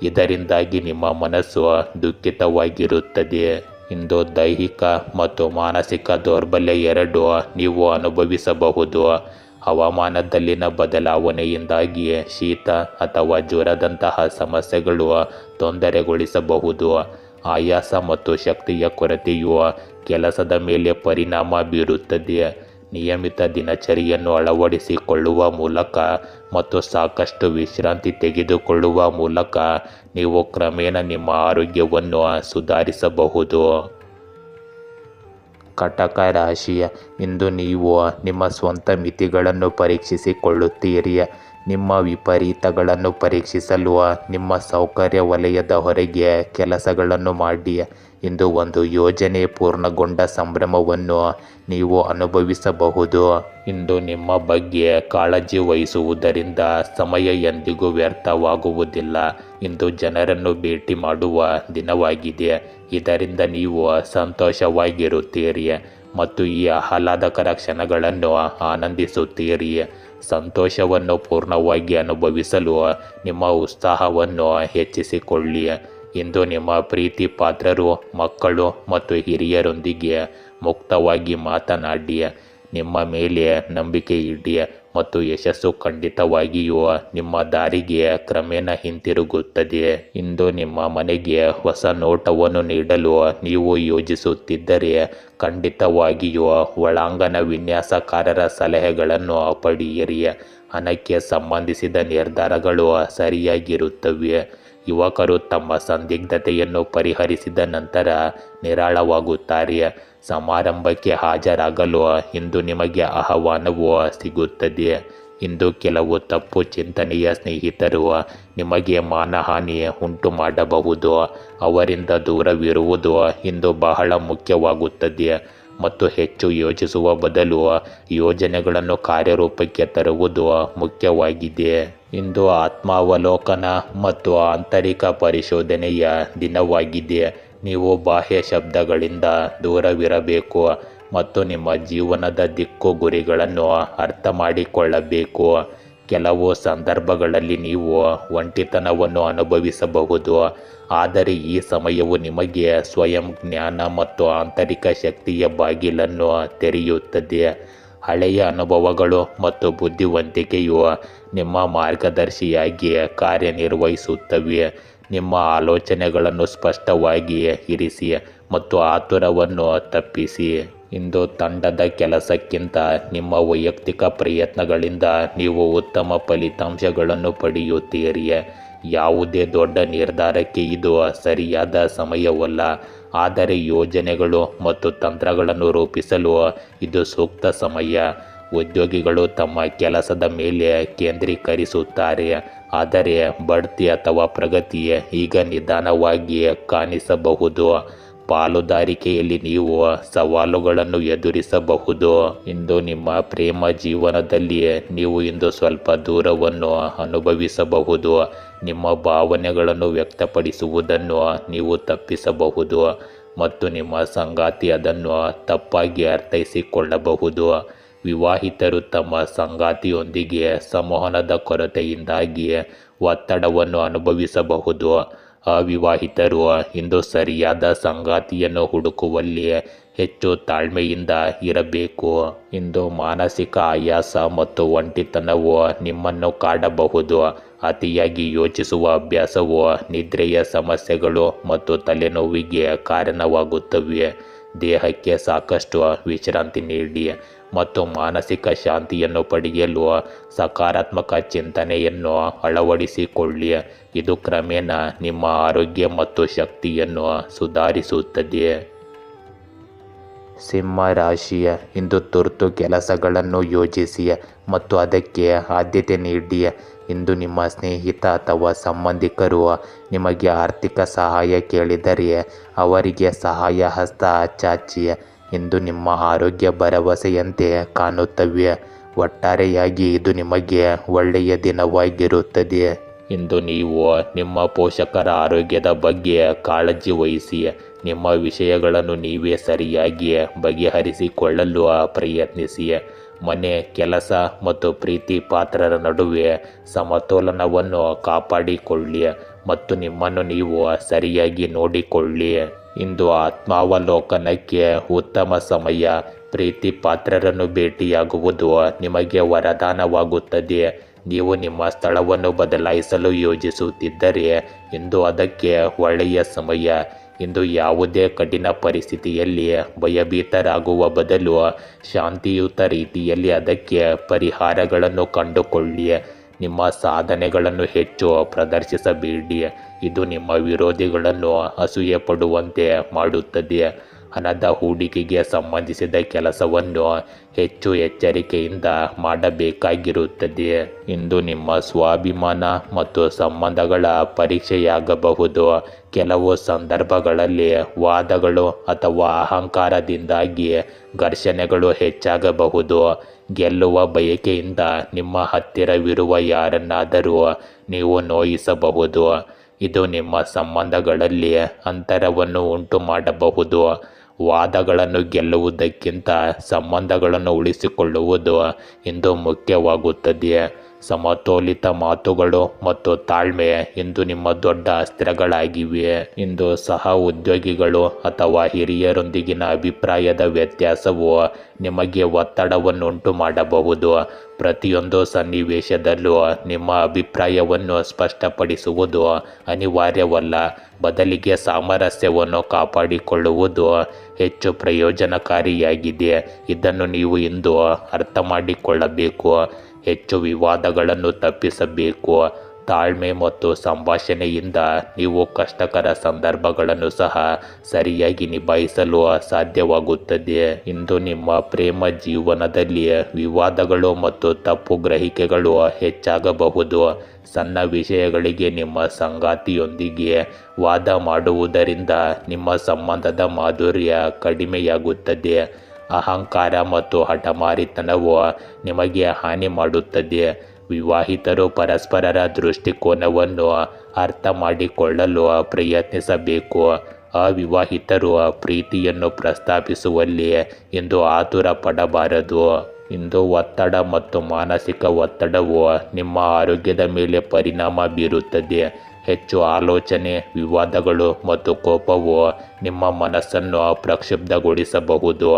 A: ಇದರಿಂದಾಗಿ ನಿಮ್ಮ ಮನಸ್ಸು ದುಃಖಿತವಾಗಿರುತ್ತದೆ. ಇಂದು ದೈಹಿಕ ಮತ್ತು ಮಾನಸಿಕ ದೌರ್ಬಲ್ಯ ಎರಡೂ ನೀವು ಅನುಭವಿಸಬಹುದು. ಹವಾಮಾನದಲ್ಲಿನ ಬದಲಾವಣೆಯಿಂದಾಗಿ ಶೀತ ಅಥವಾ ಜ್ವರದಂತಹ ಸಮಸ್ಯೆಗಳು ತೊಂದರೆಗೊಳಿಸಬಹುದು. ಆಯಾಸ ಮತ್ತು ಶಕ್ತಿಯ ಕೊರತೆಯು ಕೆಲಸದ ಮೇಲೆ ಪರಿಣಾಮ ಬೀರುತ್ತದೆ. ನಿಯಮಿತ ದಿನಚರಿಯನ್ನು ಅಳವಡಿಸಿಕೊಳ್ಳುವ ಮೂಲಕ ಮತ್ತು ಸಾಕಷ್ಟು ವಿಶ್ರಾಂತಿ ತೆಗೆದುಕೊಳ್ಳುವ ಮೂಲಕ ನೀವು ಕ್ರಮೇಣ ನಿಮ್ಮ ಆರೋಗ್ಯವನ್ನು ಸುಧಾರಿಸಬಹುದು. ಕಟಕ ರಾಶಿಯ ಇಂದು ನೀವು ನಿಮ್ಮ ಸ್ವಂತ ಮಿತಿಗಳನ್ನು ಪರೀಕ್ಷಿಸಿಕೊಳ್ಳುತ್ತೀರಿ. ನಿಮ್ಮ ವಿಪರೀತಗಳನ್ನು ಪರೀಕ್ಷಿಸಲು ನಿಮ್ಮ ಸೌಕರ್ಯ ವಲಯದ ಹೊರಗೆ ಕೆಲಸಗಳನ್ನು ಮಾಡಿ. ಇಂದು ಒಂದು ಯೋಜನೆ ಪೂರ್ಣಗೊಂಡ ಸಂಭ್ರಮವನ್ನು ನೀವು ಅನುಭವಿಸಬಹುದು. ಇಂದು ನಿಮ್ಮ ಬಗ್ಗೆ ಕಾಳಜಿ ವಹಿಸುವುದರಿಂದ ಸಮಯ ಎಂದಿಗೂ ವ್ಯರ್ಥವಾಗುವುದಿಲ್ಲ. ಇಂದು ಜನರನ್ನು ಭೇಟಿ ಮಾಡುವ ದಿನವಾಗಿದೆ. ಇದರಿಂದ ನೀವು ಸಂತೋಷವಾಗಿರುತ್ತೀರಿ ಮತ್ತು ಈ ಆಹ್ಲಾದಕರ ಕ್ಷಣಗಳನ್ನು ಆನಂದಿಸುತ್ತೀರಿ. ಸಂತೋಷವನ್ನು ಪೂರ್ಣವಾಗಿ ಅನುಭವಿಸಲು ನಿಮ್ಮ ಉತ್ಸಾಹವನ್ನು ಹೆಚ್ಚಿಸಿಕೊಳ್ಳಿ. ಇಂದು ನಿಮ್ಮ ಪ್ರೀತಿ ಪಾತ್ರರು, ಮಕ್ಕಳು ಮತ್ತು ಹಿರಿಯರೊಂದಿಗೆ ಮುಕ್ತವಾಗಿ ಮಾತನಾಡಿ. ನಿಮ್ಮ ಮೇಲೆ ನಂಬಿಕೆ ಇಡಿ ಮತ್ತು ಯಶಸ್ಸು ಖಂಡಿತವಾಗಿಯೂ ನಿಮ್ಮ ದಾರಿಗೆ ಕ್ರಮೇಣ ಹಿಂತಿರುಗುತ್ತದೆ. ಇಂದು ನಿಮ್ಮ ಮನೆಗೆ ಹೊಸ ನೋಟವನ್ನು ನೀಡಲು ನೀವು ಯೋಜಿಸುತ್ತಿದ್ದರೆ ಖಂಡಿತವಾಗಿಯೂ ಒಳಾಂಗಣ ವಿನ್ಯಾಸಕಾರರ ಸಲಹೆಗಳನ್ನು ಪಡೆಯಿರಿ. ಹಣಕ್ಕೆ ಸಂಬಂಧಿಸಿದ ನಿರ್ಧಾರಗಳು ಸರಿಯಾಗಿರುತ್ತವೆ. ಯುವಕರು ತಮ್ಮ ಸಂದಿಗ್ಧತೆಯನ್ನು ಪರಿಹರಿಸಿದ ನಂತರ ನಿರಾಳವಾಗುತ್ತಾರೆ. ಸಮಾರಂಭಕ್ಕೆ ಹಾಜರಾಗಲು ಇಂದು ನಿಮಗೆ ಆಹ್ವಾನವು ಸಿಗುತ್ತದೆ. ಇಂದು ಕೆಲವು ತಪ್ಪು ಚಿಂತನೆಯ ಸ್ನೇಹಿತರು ನಿಮಗೆ ಮಾನಹಾನಿ ಉಂಟು ಮಾಡಬಹುದು. ಅವರಿಂದ ದೂರವಿರುವುದು ಇಂದು ಬಹಳ ಮುಖ್ಯವಾಗುತ್ತದೆ ಮತ್ತು ಹೆಚ್ಚು ಯೋಚಿಸುವ ಬದಲು ಯೋಜನೆಗಳನ್ನು ಕಾರ್ಯರೂಪಕ್ಕೆ ತರುವುದು ಮುಖ್ಯವಾಗಿದೆ. ಇಂದು ಆತ್ಮಾವಲೋಕನ ಮತ್ತು ಆಂತರಿಕ ಪರಿಶೋಧನೆಯ ದಿನವಾಗಿದೆ. ನೀವು ಬಾಹ್ಯ ಶಬ್ದಗಳಿಂದ ದೂರವಿರಬೇಕು ಮತ್ತು ನಿಮ್ಮ ಜೀವನದ ದಿಕ್ಕು ಗುರಿಗಳನ್ನು ಅರ್ಥ ಮಾಡಿಕೊಳ್ಳಬೇಕು. ಕೆಲವು ಸಂದರ್ಭಗಳಲ್ಲಿ ನೀವು ಒಂಟಿತನವನ್ನು ಅನುಭವಿಸಬಹುದು, ಆದರೆ ಈ ಸಮಯವು ನಿಮಗೆ ಸ್ವಯಂ ಜ್ಞಾನ ಮತ್ತು ಆಂತರಿಕ ಶಕ್ತಿಯ ಬಾಗಿಲನ್ನು ತೆರೆಯುತ್ತದೆ. ಹಳೆಯ ಅನುಭವಗಳು ಮತ್ತು ಬುದ್ಧಿವಂತಿಕೆಯು ನಿಮ್ಮ ಮಾರ್ಗದರ್ಶಿಯಾಗಿ ಕಾರ್ಯನಿರ್ವಹಿಸುತ್ತವೆ. ನಿಮ್ಮ ಆಲೋಚನೆಗಳನ್ನು ಸ್ಪಷ್ಟವಾಗಿ ಇರಿಸಿ ಮತ್ತು ಆತುರವನ್ನು ತಪ್ಪಿಸಿ. ಇಂದು ತಂಡದ ಕೆಲಸಕ್ಕಿಂತ ನಿಮ್ಮ ವೈಯಕ್ತಿಕ ಪ್ರಯತ್ನಗಳಿಂದ ನೀವು ಉತ್ತಮ ಫಲಿತಾಂಶಗಳನ್ನು ಪಡೆಯುತ್ತೀರಿ. ಯಾವುದೇ ದೊಡ್ಡ ನಿರ್ಧಾರಕ್ಕೆ ಇದು ಸರಿಯಾದ ಸಮಯವಲ್ಲ, ಆದರೆ ಯೋಜನೆಗಳು ಮತ್ತು ತಂತ್ರಗಳನ್ನು ರೂಪಿಸಲು ಇದು ಸೂಕ್ತ ಸಮಯ. ಉದ್ಯೋಗಿಗಳು ತಮ್ಮ ಕೆಲಸದ ಮೇಲೆ ಕೇಂದ್ರೀಕರಿಸುತ್ತಾರೆ, ಆದರೆ ಬಡ್ತಿ ಅಥವಾ ಪ್ರಗತಿ ಈಗ ನಿಧಾನವಾಗಿ ಕಾಣಿಸಬಹುದು. ಪಾಲುದಾರಿಕೆಯಲ್ಲಿ ನೀವು ಸವಾಲುಗಳನ್ನು ಎದುರಿಸಬಹುದು. ಇಂದು ನಿಮ್ಮ ಪ್ರೇಮ ಜೀವನದಲ್ಲಿ ನೀವು ಇಂದು ಸ್ವಲ್ಪ ದೂರವನ್ನು ಅನುಭವಿಸಬಹುದು. ನಿಮ್ಮ ಭಾವನೆಗಳನ್ನು ವ್ಯಕ್ತಪಡಿಸುವುದನ್ನು ನೀವು ತಪ್ಪಿಸಬಹುದು ಮತ್ತು ನಿಮ್ಮ ಸಂಗಾತಿ ಅದನ್ನು ತಪ್ಪಾಗಿ ಅರ್ಥೈಸಿಕೊಳ್ಳಬಹುದು. ವಿವಾಹಿತರು ತಮ್ಮ ಸಂಗಾತಿಯೊಂದಿಗೆ ಸಂವಹನದ ಕೊರತೆಯಿಂದಾಗಿ ಒತ್ತಡವನ್ನು ಅನುಭವಿಸಬಹುದು. ಅವಿವಾಹಿತರು ಇಂದು ಸರಿಯಾದ ಸಂಗಾತಿಯನ್ನು ಹುಡುಕುವಲ್ಲಿ ಹೆಚ್ಚು ತಾಳ್ಮೆಯಿಂದ ಇರಬೇಕು. ಇಂದು ಮಾನಸಿಕ ಆಯಾಸ ಮತ್ತು ಒಂಟಿತನವು ನಿಮ್ಮನ್ನು ಕಾಡಬಹುದು. ಅತಿಯಾಗಿ ಯೋಚಿಸುವ ಅಭ್ಯಾಸವು ನಿದ್ರೆಯ ಸಮಸ್ಯೆಗಳು ಮತ್ತು ತಲೆನೋವಿಗೆ ಕಾರಣವಾಗುತ್ತವೆ. ದೇಹಕ್ಕೆ ಸಾಕಷ್ಟು ವಿಶ್ರಾಂತಿ ನೀಡಿ ಮತ್ತು ಮಾನಸಿಕ ಶಾಂತಿಯನ್ನು ಪಡೆಯಲು ಸಕಾರಾತ್ಮಕ ಚಿಂತನೆಯನ್ನು ಅಳವಡಿಸಿಕೊಳ್ಳಿ. ಇದು ಕ್ರಮೇಣ ನಿಮ್ಮ ಆರೋಗ್ಯ ಮತ್ತು ಶಕ್ತಿಯನ್ನು ಸುಧಾರಿಸುತ್ತದೆ. ಸಿಂಹ ರಾಶಿಯ ಇಂದು ತುರ್ತು ಕೆಲಸಗಳನ್ನು ಯೋಜಿಸಿ ಮತ್ತು ಅದಕ್ಕೆ ಆದ್ಯತೆ ನೀಡಿ. ಇಂದು ನಿಮ್ಮ ಸ್ನೇಹಿತ ಅಥವಾ ಸಂಬಂಧಿಕರು ನಿಮಗೆ ಆರ್ಥಿಕ ಸಹಾಯ ಕೇಳಿದರೆ ಅವರಿಗೆ ಸಹಾಯ ಹಸ್ತ ಚಾಚಿ. ಇಂದು ನಿಮ್ಮ ಆರೋಗ್ಯ ಭರವಸೆಯಂತೆ ಕಾಣುತ್ತವೆ. ಒಟ್ಟಾರೆಯಾಗಿ ಇದು ನಿಮಗೆ ಒಳ್ಳೆಯ ದಿನವಾಗಿರುತ್ತದೆ. ಇಂದು ನೀವು ನಿಮ್ಮ ಪೋಷಕರ ಆರೋಗ್ಯದ ಬಗ್ಗೆ ಕಾಳಜಿ ವಹಿಸಿ. ನಿಮ್ಮ ವಿಷಯಗಳನ್ನು ನೀವೇ ಸರಿಯಾಗಿ ಬಗೆಹರಿಸಿಕೊಳ್ಳಲು ಪ್ರಯತ್ನಿಸಿ. ಮನೆ, ಕೆಲಸ ಮತ್ತು ಪ್ರೀತಿ ಪಾತ್ರರ ನಡುವೆ ಸಮತೋಲನವನ್ನು ಕಾಪಾಡಿಕೊಳ್ಳಿ ಮತ್ತು ನಿಮ್ಮನ್ನು ನೀವು ಸರಿಯಾಗಿ ನೋಡಿಕೊಳ್ಳಿ. ಇಂದು ಆತ್ಮಾವಲೋಕನಕ್ಕೆ ಉತ್ತಮ ಸಮಯ. ಪ್ರೀತಿ ಪಾತ್ರರನ್ನು ಭೇಟಿಯಾಗುವುದು ನಿಮಗೆ ವರದಾನವಾಗುತ್ತದೆ. ನೀವು ನಿಮ್ಮ ಸ್ಥಳವನ್ನು ಬದಲಾಯಿಸಲು ಯೋಜಿಸುತ್ತಿದ್ದರೆ ಇಂದು ಅದಕ್ಕೆ ಒಳ್ಳೆಯ ಸಮಯ. ಇಂದು ಯಾವುದೇ ಕಠಿಣ ಪರಿಸ್ಥಿತಿಯಲ್ಲಿ ಭಯಭೀತರಾಗುವ ಬದಲು ಶಾಂತಿಯುತ ರೀತಿಯಲ್ಲಿ ಅದಕ್ಕೆ ಪರಿಹಾರಗಳನ್ನು ಕಂಡುಕೊಳ್ಳಿ. ನಿಮ್ಮ ಸಾಧನೆಗಳನ್ನು ಹೆಚ್ಚು ಪ್ರದರ್ಶಿಸಬೇಡಿ, ಇದು ನಿಮ್ಮ ವಿರೋಧಿಗಳನ್ನು ಅಸೂಯೆ ಪಡುವಂತೆ ಮಾಡುತ್ತದೆ. ಹಣದ ಹೂಡಿಕೆಗೆ ಸಂಬಂಧಿಸಿದ ಕೆಲಸವನ್ನು ಹೆಚ್ಚು ಎಚ್ಚರಿಕೆಯಿಂದ ಮಾಡಬೇಕಾಗಿರುತ್ತದೆ. ಇಂದು ನಿಮ್ಮ ಸ್ವಾಭಿಮಾನ ಮತ್ತು ಸಂಬಂಧಗಳ ಪರೀಕ್ಷೆಯಾಗಬಹುದು. ಕೆಲವು ಸಂದರ್ಭಗಳಲ್ಲಿ ವಾದಗಳು ಅಥವಾ ಅಹಂಕಾರದಿಂದಾಗಿ ಘರ್ಷಣೆಗಳು ಹೆಚ್ಚಾಗಬಹುದು. ಗೆಲ್ಲುವ ಬಯಕೆಯಿಂದ ನಿಮ್ಮ ಹತ್ತಿರವಿರುವ ಯಾರನ್ನಾದರೂ ನೀವು ನೋಯಿಸಬಹುದು. ಇದು ನಿಮ್ಮ ಸಂಬಂಧಗಳಲ್ಲಿ ಅಂತರವನ್ನು ಉಂಟು ಮಾಡಬಹುದು. ವಾದಗಳನ್ನು ಗೆಲ್ಲುವುದಕ್ಕಿಂತ ಸಂಬಂಧಗಳನ್ನು ಉಳಿಸಿಕೊಳ್ಳುವುದು ಇಂದು ಮುಖ್ಯವಾಗುತ್ತದೆ. ಸಮತೋಲಿತ ಮಾತುಗಳು ಮತ್ತು ತಾಳ್ಮೆ ಇಂದು ನಿಮ್ಮ ದೊಡ್ಡ ಅಸ್ತ್ರಗಳಾಗಿವೆ. ಇಂದು ಸಹ ಉದ್ಯೋಗಿಗಳು ಅಥವಾ ಹಿರಿಯರೊಂದಿಗಿನ ಅಭಿಪ್ರಾಯದ ವ್ಯತ್ಯಾಸವು ನಿಮಗೆ ಒತ್ತಡವನ್ನುಂಟು ಮಾಡಬಹುದು. ಪ್ರತಿಯೊಂದು ಸನ್ನಿವೇಶದಲ್ಲೂ ನಿಮ್ಮ ಅಭಿಪ್ರಾಯವನ್ನು ಸ್ಪಷ್ಟಪಡಿಸುವುದು ಅನಿವಾರ್ಯವಲ್ಲ, ಬದಲಿಗೆ ಸಾಮರಸ್ಯವನ್ನು ಕಾಪಾಡಿಕೊಳ್ಳುವುದು ಹೆಚ್ಚು ಪ್ರಯೋಜನಕಾರಿಯಾಗಿದೆ. ಇದನ್ನು ನೀವು ಇಂದು ಅರ್ಥ ಮಾಡಿಕೊಳ್ಳಬೇಕು. ಹೆಚ್ಚು ವಿವಾದಗಳನ್ನು ತಪ್ಪಿಸಬೇಕು. ತಾಳ್ಮೆ ಮತ್ತು ಸಂಭಾಷಣೆಯಿಂದ ನೀವು ಕಷ್ಟಕರ ಸಂದರ್ಭಗಳನ್ನು ಸಹ ಸರಿಯಾಗಿ ನಿಭಾಯಿಸಲು ಸಾಧ್ಯವಾಗುತ್ತದೆ. ಇಂದು ನಿಮ್ಮ ಪ್ರೇಮ ಜೀವನದಲ್ಲಿ ವಿವಾದಗಳು ಮತ್ತು ತಪ್ಪು ಗ್ರಹಿಕೆಗಳು ಹೆಚ್ಚಾಗಬಹುದು. ಸಣ್ಣ ವಿಷಯಗಳಿಗೆ ನಿಮ್ಮ ಸಂಗಾತಿಯೊಂದಿಗೆ ವಾದ ಮಾಡುವುದರಿಂದ ನಿಮ್ಮ ಸಂಬಂಧದ ಮಾಧುರ್ಯ ಕಡಿಮೆಯಾಗುತ್ತದೆ. ಅಹಂಕಾರ ಮತ್ತು ಹಠಮಾರಿತನವು ನಿಮಗೆ ಹಾನಿ ಮಾಡುತ್ತದೆ. ವಿವಾಹಿತರು ಪರಸ್ಪರರ ದೃಷ್ಟಿಕೋನವನ್ನು ಅರ್ಥ ಮಾಡಿಕೊಳ್ಳಲು ಪ್ರಯತ್ನಿಸಬೇಕು ಅವಿವಾಹಿತರು ಪ್ರೀತಿಯನ್ನು ಪ್ರಸ್ತಾಪಿಸುವಲ್ಲಿ ಇಂದು ಆತುರ ಪಡಬಾರದು. ಇಂದು ಒತ್ತಡ ಮತ್ತು ಮಾನಸಿಕ ಒತ್ತಡವು ನಿಮ್ಮ ಆರೋಗ್ಯದ ಮೇಲೆ ಪರಿಣಾಮ ಬೀರುತ್ತದೆ. ಹೆಚ್ಚು ಆಲೋಚನೆ, ವಿವಾದಗಳು ಮತ್ತು ಕೋಪವು ನಿಮ್ಮ ಮನಸ್ಸನ್ನು ಪ್ರಕ್ಷುಬ್ಧಗೊಳಿಸಬಹುದು.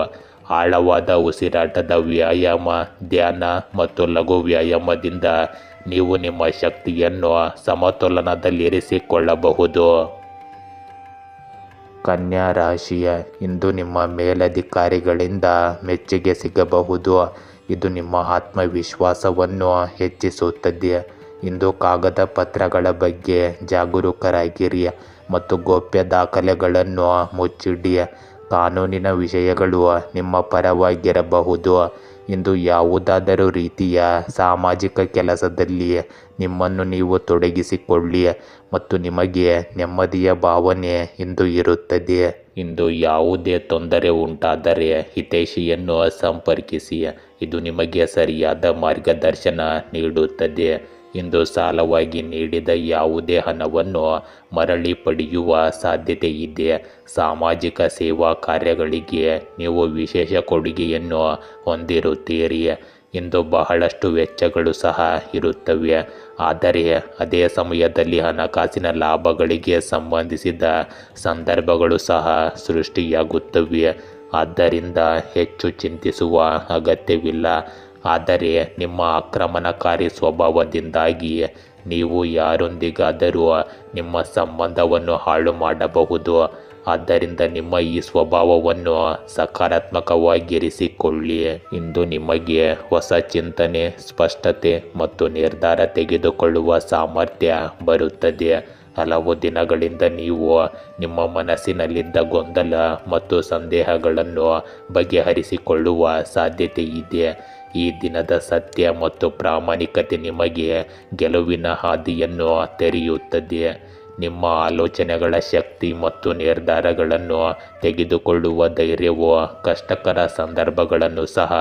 A: ಆಳವಾದ ಉಸಿರಾಟದ ವ್ಯಾಯಾಮ, ಧ್ಯಾನ ಮತ್ತು ಲಘು ವ್ಯಾಯಾಮದಿಂದ ನೀವು ನಿಮ್ಮ ಶಕ್ತಿಯನ್ನು ಸಮತೋಲನದಲ್ಲಿರಿಸಿಕೊಳ್ಳಬಹುದು. ಕನ್ಯಾ ರಾಶಿಯ ಇಂದು ನಿಮ್ಮ ಮೇಲಧಿಕಾರಿಗಳಿಂದ ಮೆಚ್ಚುಗೆ ಸಿಗಬಹುದು. ಇದು ನಿಮ್ಮ ಆತ್ಮವಿಶ್ವಾಸವನ್ನು ಹೆಚ್ಚಿಸುತ್ತದೆ. ಇಂದು ಕಾಗದ ಪತ್ರಗಳ ಬಗ್ಗೆ ಜಾಗರೂಕರಾಗಿರಿ ಮತ್ತು ಗೌಪ್ಯ ದಾಖಲೆಗಳನ್ನು ಮುಚ್ಚಿಡಿ. ಕಾನೂನಿನ ವಿಷಯಗಳು ನಿಮ್ಮ ಪರವಾಗಿರಬಹುದು. ಇಂದು ಯಾವುದಾದರೂ ರೀತಿಯ ಸಾಮಾಜಿಕ ಕೆಲಸದಲ್ಲಿ ನಿಮ್ಮನ್ನು ನೀವು ತೊಡಗಿಸಿಕೊಳ್ಳಿ ಮತ್ತು ನಿಮಗೆ ನೆಮ್ಮದಿಯ ಭಾವನೆ ಇಂದು ಇರುತ್ತದೆ. ಇಂದು ಯಾವುದೇ ತೊಂದರೆ ಉಂಟಾದರೆ ಹಿತೈಷಿಯನ್ನು ಸಂಪರ್ಕಿಸಿ. ಇದು ನಿಮಗೆ ಸರಿಯಾದ ಮಾರ್ಗದರ್ಶನ ನೀಡುತ್ತದೆ. ಇಂದು ಸಾಲವಾಗಿ ನೀಡಿದ ಯಾವುದೇ ಹಣವನ್ನು ಮರಳಿ ಪಡೆಯುವ ಸಾಧ್ಯತೆ ಇದೆ. ಸಾಮಾಜಿಕ ಸೇವಾ ಕಾರ್ಯಗಳಿಗೆ ನೀವು ವಿಶೇಷ ಕೊಡುಗೆಯನ್ನು ಹೊಂದಿರುತ್ತೀರಿ. ಇಂದು ಬಹಳಷ್ಟು ವೆಚ್ಚಗಳು ಸಹ ಇರುತ್ತವೆ, ಆದರೆ ಅದೇ ಸಮಯದಲ್ಲಿ ಹಣಕಾಸಿನ ಲಾಭಗಳಿಗೆ ಸಂಬಂಧಿಸಿದ ಸಂದರ್ಭಗಳು ಸಹ ಸೃಷ್ಟಿಯಾಗುತ್ತವೆ. ಆದ್ದರಿಂದ ಹೆಚ್ಚು ಚಿಂತಿಸುವ ಅಗತ್ಯವಿಲ್ಲ. ಆದರೆ ನಿಮ್ಮ ಆಕ್ರಮಣಕಾರಿ ಸ್ವಭಾವದಿಂದಾಗಿ ನೀವು ಯಾರೊಂದಿಗಾದರೂ ನಿಮ್ಮ ಸಂಬಂಧವನ್ನು ಹಾಳು ಮಾಡಬಹುದು. ಆದ್ದರಿಂದ ನಿಮ್ಮ ಈ ಸ್ವಭಾವವನ್ನು ಸಕಾರಾತ್ಮಕವಾಗಿರಿಸಿಕೊಳ್ಳಿ. ಇಂದು ನಿಮಗೆ ಹೊಸ ಚಿಂತನೆ, ಸ್ಪಷ್ಟತೆ ಮತ್ತು ನಿರ್ಧಾರ ತೆಗೆದುಕೊಳ್ಳುವ ಸಾಮರ್ಥ್ಯ ಬರುತ್ತದೆ. ಹಲವು ದಿನಗಳಿಂದ ನೀವು ನಿಮ್ಮ ಮನಸ್ಸಿನಲ್ಲಿದ್ದ ಗೊಂದಲ ಮತ್ತು ಸಂದೇಹಗಳನ್ನು ಬಗೆಹರಿಸಿಕೊಳ್ಳುವ ಸಾಧ್ಯತೆ ಇದೆ. ಈ ದಿನದ ಸತ್ಯ ಮತ್ತು ಪ್ರಾಮಾಣಿಕತೆ ನಿಮಗೆ ಗೆಲುವಿನ ಹಾದಿಯನ್ನು ತೆರೆಯುತ್ತದೆ. ನಿಮ್ಮ ಆಲೋಚನೆಗಳ ಶಕ್ತಿ ಮತ್ತು ನಿರ್ಧಾರಗಳನ್ನು ತೆಗೆದುಕೊಳ್ಳುವ ಧೈರ್ಯವು ಕಷ್ಟಕರ ಸಂದರ್ಭಗಳನ್ನು ಸಹ